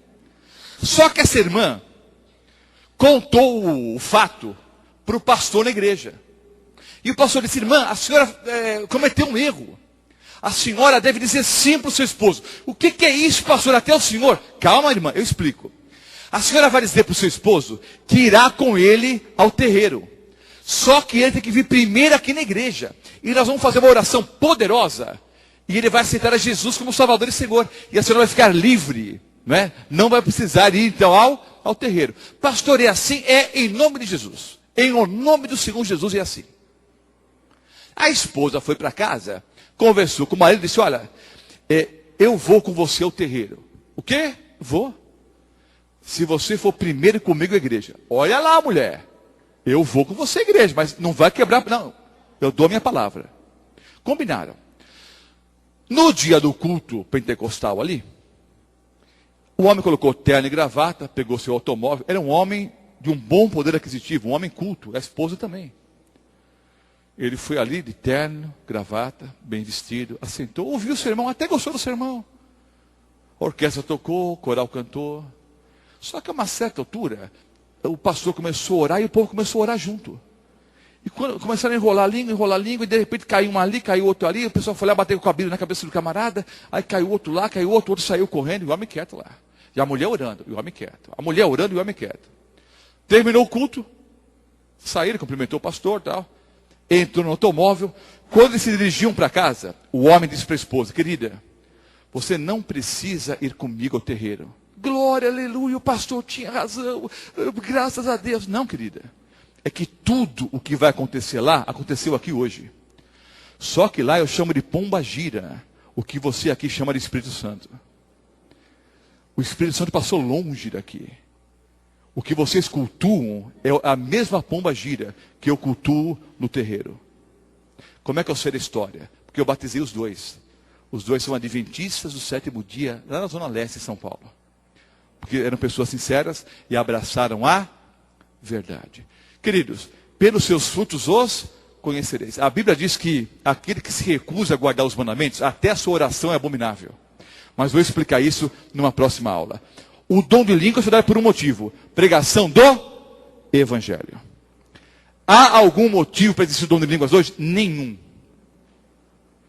Só que essa irmã contou o fato para o pastor na igreja. E o pastor disse: irmã, a senhora cometeu um erro. A senhora deve dizer sim para o seu esposo. O que é isso, pastor? Até o senhor. Calma, irmã, eu explico. A senhora vai dizer para o seu esposo que irá com ele ao terreiro. Só que ele tem que vir primeiro aqui na igreja. E nós vamos fazer uma oração poderosa. E ele vai aceitar a Jesus como Salvador e Senhor. E a senhora vai ficar livre. Não vai precisar ir então ao terreiro. Pastor, é assim? É em nome de Jesus. Em nome do Senhor Jesus é assim. A esposa foi para casa, conversou com o marido e disse: olha, eu vou com você ao terreiro. O quê? Vou. Se você for primeiro comigo à igreja. Olha lá, mulher. Eu vou com você à igreja, mas não vai quebrar. Não, eu dou a minha palavra. Combinaram. No dia do culto pentecostal ali, o homem colocou terno e gravata, pegou seu automóvel. Era um homem de um bom poder aquisitivo, um homem culto, a esposa também. Ele foi ali de terno, gravata, bem vestido, assentou, ouviu o sermão, até gostou do sermão. A orquestra tocou, o coral cantou. Só que a uma certa altura, o pastor começou a orar e o povo começou a orar junto. E quando começaram a enrolar a língua, e de repente caiu um ali, caiu outro ali, o pessoal foi lá, bateu com a Bíblia na cabeça do camarada, aí caiu outro lá, caiu outro saiu correndo, e o homem quieto lá. E a mulher orando, e o homem quieto. A mulher orando, e o homem quieto. Terminou o culto, saíram, cumprimentou o pastor e tal, entrou no automóvel. Quando eles se dirigiam para casa, o homem disse para a esposa: querida, você não precisa ir comigo ao terreiro. Glória, aleluia, o pastor tinha razão, graças a Deus. Não, querida. É que tudo o que vai acontecer lá, aconteceu aqui hoje. Só que lá eu chamo de pomba gira, o que você aqui chama de Espírito Santo. O Espírito Santo passou longe daqui. O que vocês cultuam é a mesma pomba gira que eu cultuo no terreiro. Como é que eu sei da história? Porque eu batizei os dois. Os dois são adventistas do 7º dia, lá na Zona Leste de São Paulo. Porque eram pessoas sinceras e abraçaram a verdade. Queridos, pelos seus frutos os conhecereis. A Bíblia diz que aquele que se recusa a guardar os mandamentos, até a sua oração é abominável. Mas vou explicar isso numa próxima aula. O dom de língua se dá por um motivo: pregação do Evangelho. Há algum motivo para existir o dom de línguas hoje? Nenhum.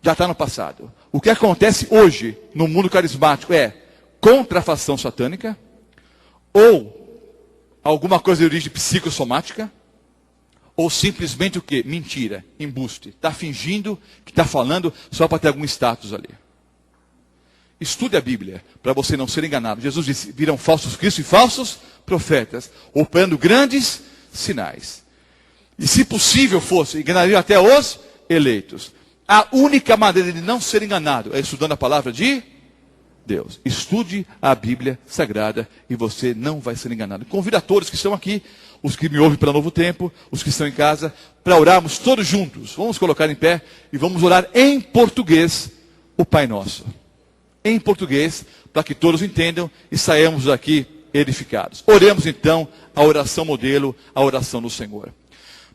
Já está no passado. O que acontece hoje no mundo carismático é contrafação satânica, ou alguma coisa de origem psicossomática, ou simplesmente o quê? Mentira, embuste. Está fingindo que está falando só para ter algum status ali. Estude a Bíblia, para você não ser enganado. Jesus disse: virão falsos cristos e falsos profetas, operando grandes sinais. E se possível fosse, enganariam até os eleitos. A única maneira de não ser enganado é estudando a palavra de Deus. Estude a Bíblia Sagrada e você não vai ser enganado. Convido a todos que estão aqui, os que me ouvem pela Novo Tempo, os que estão em casa, para orarmos todos juntos. Vamos colocar em pé e vamos orar em português o Pai Nosso. Em português, para que todos entendam e saiamos daqui edificados. Oremos então a oração modelo, a oração do Senhor.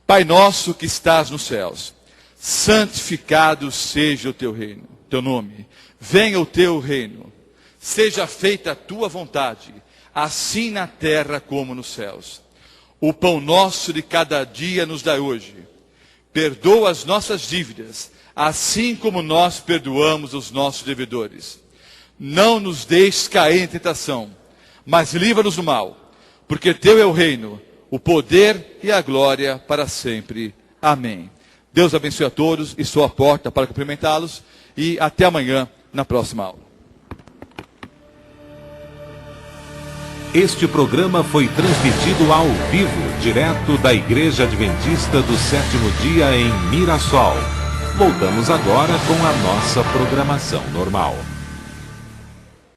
Pai nosso que estás nos céus, santificado seja o teu reino, teu nome. Venha o teu reino. Seja feita a tua vontade, assim na terra como nos céus. O pão nosso de cada dia nos dai hoje. Perdoa as nossas dívidas, assim como nós perdoamos os nossos devedores. Não nos deixes cair em tentação, mas livra-nos do mal, porque teu é o reino, o poder e a glória para sempre. Amém. Deus abençoe a todos, estou à porta para cumprimentá-los e até amanhã na próxima aula. Este programa foi transmitido ao vivo, direto da Igreja Adventista do 7º dia em Mirassol. Voltamos agora com a nossa programação normal.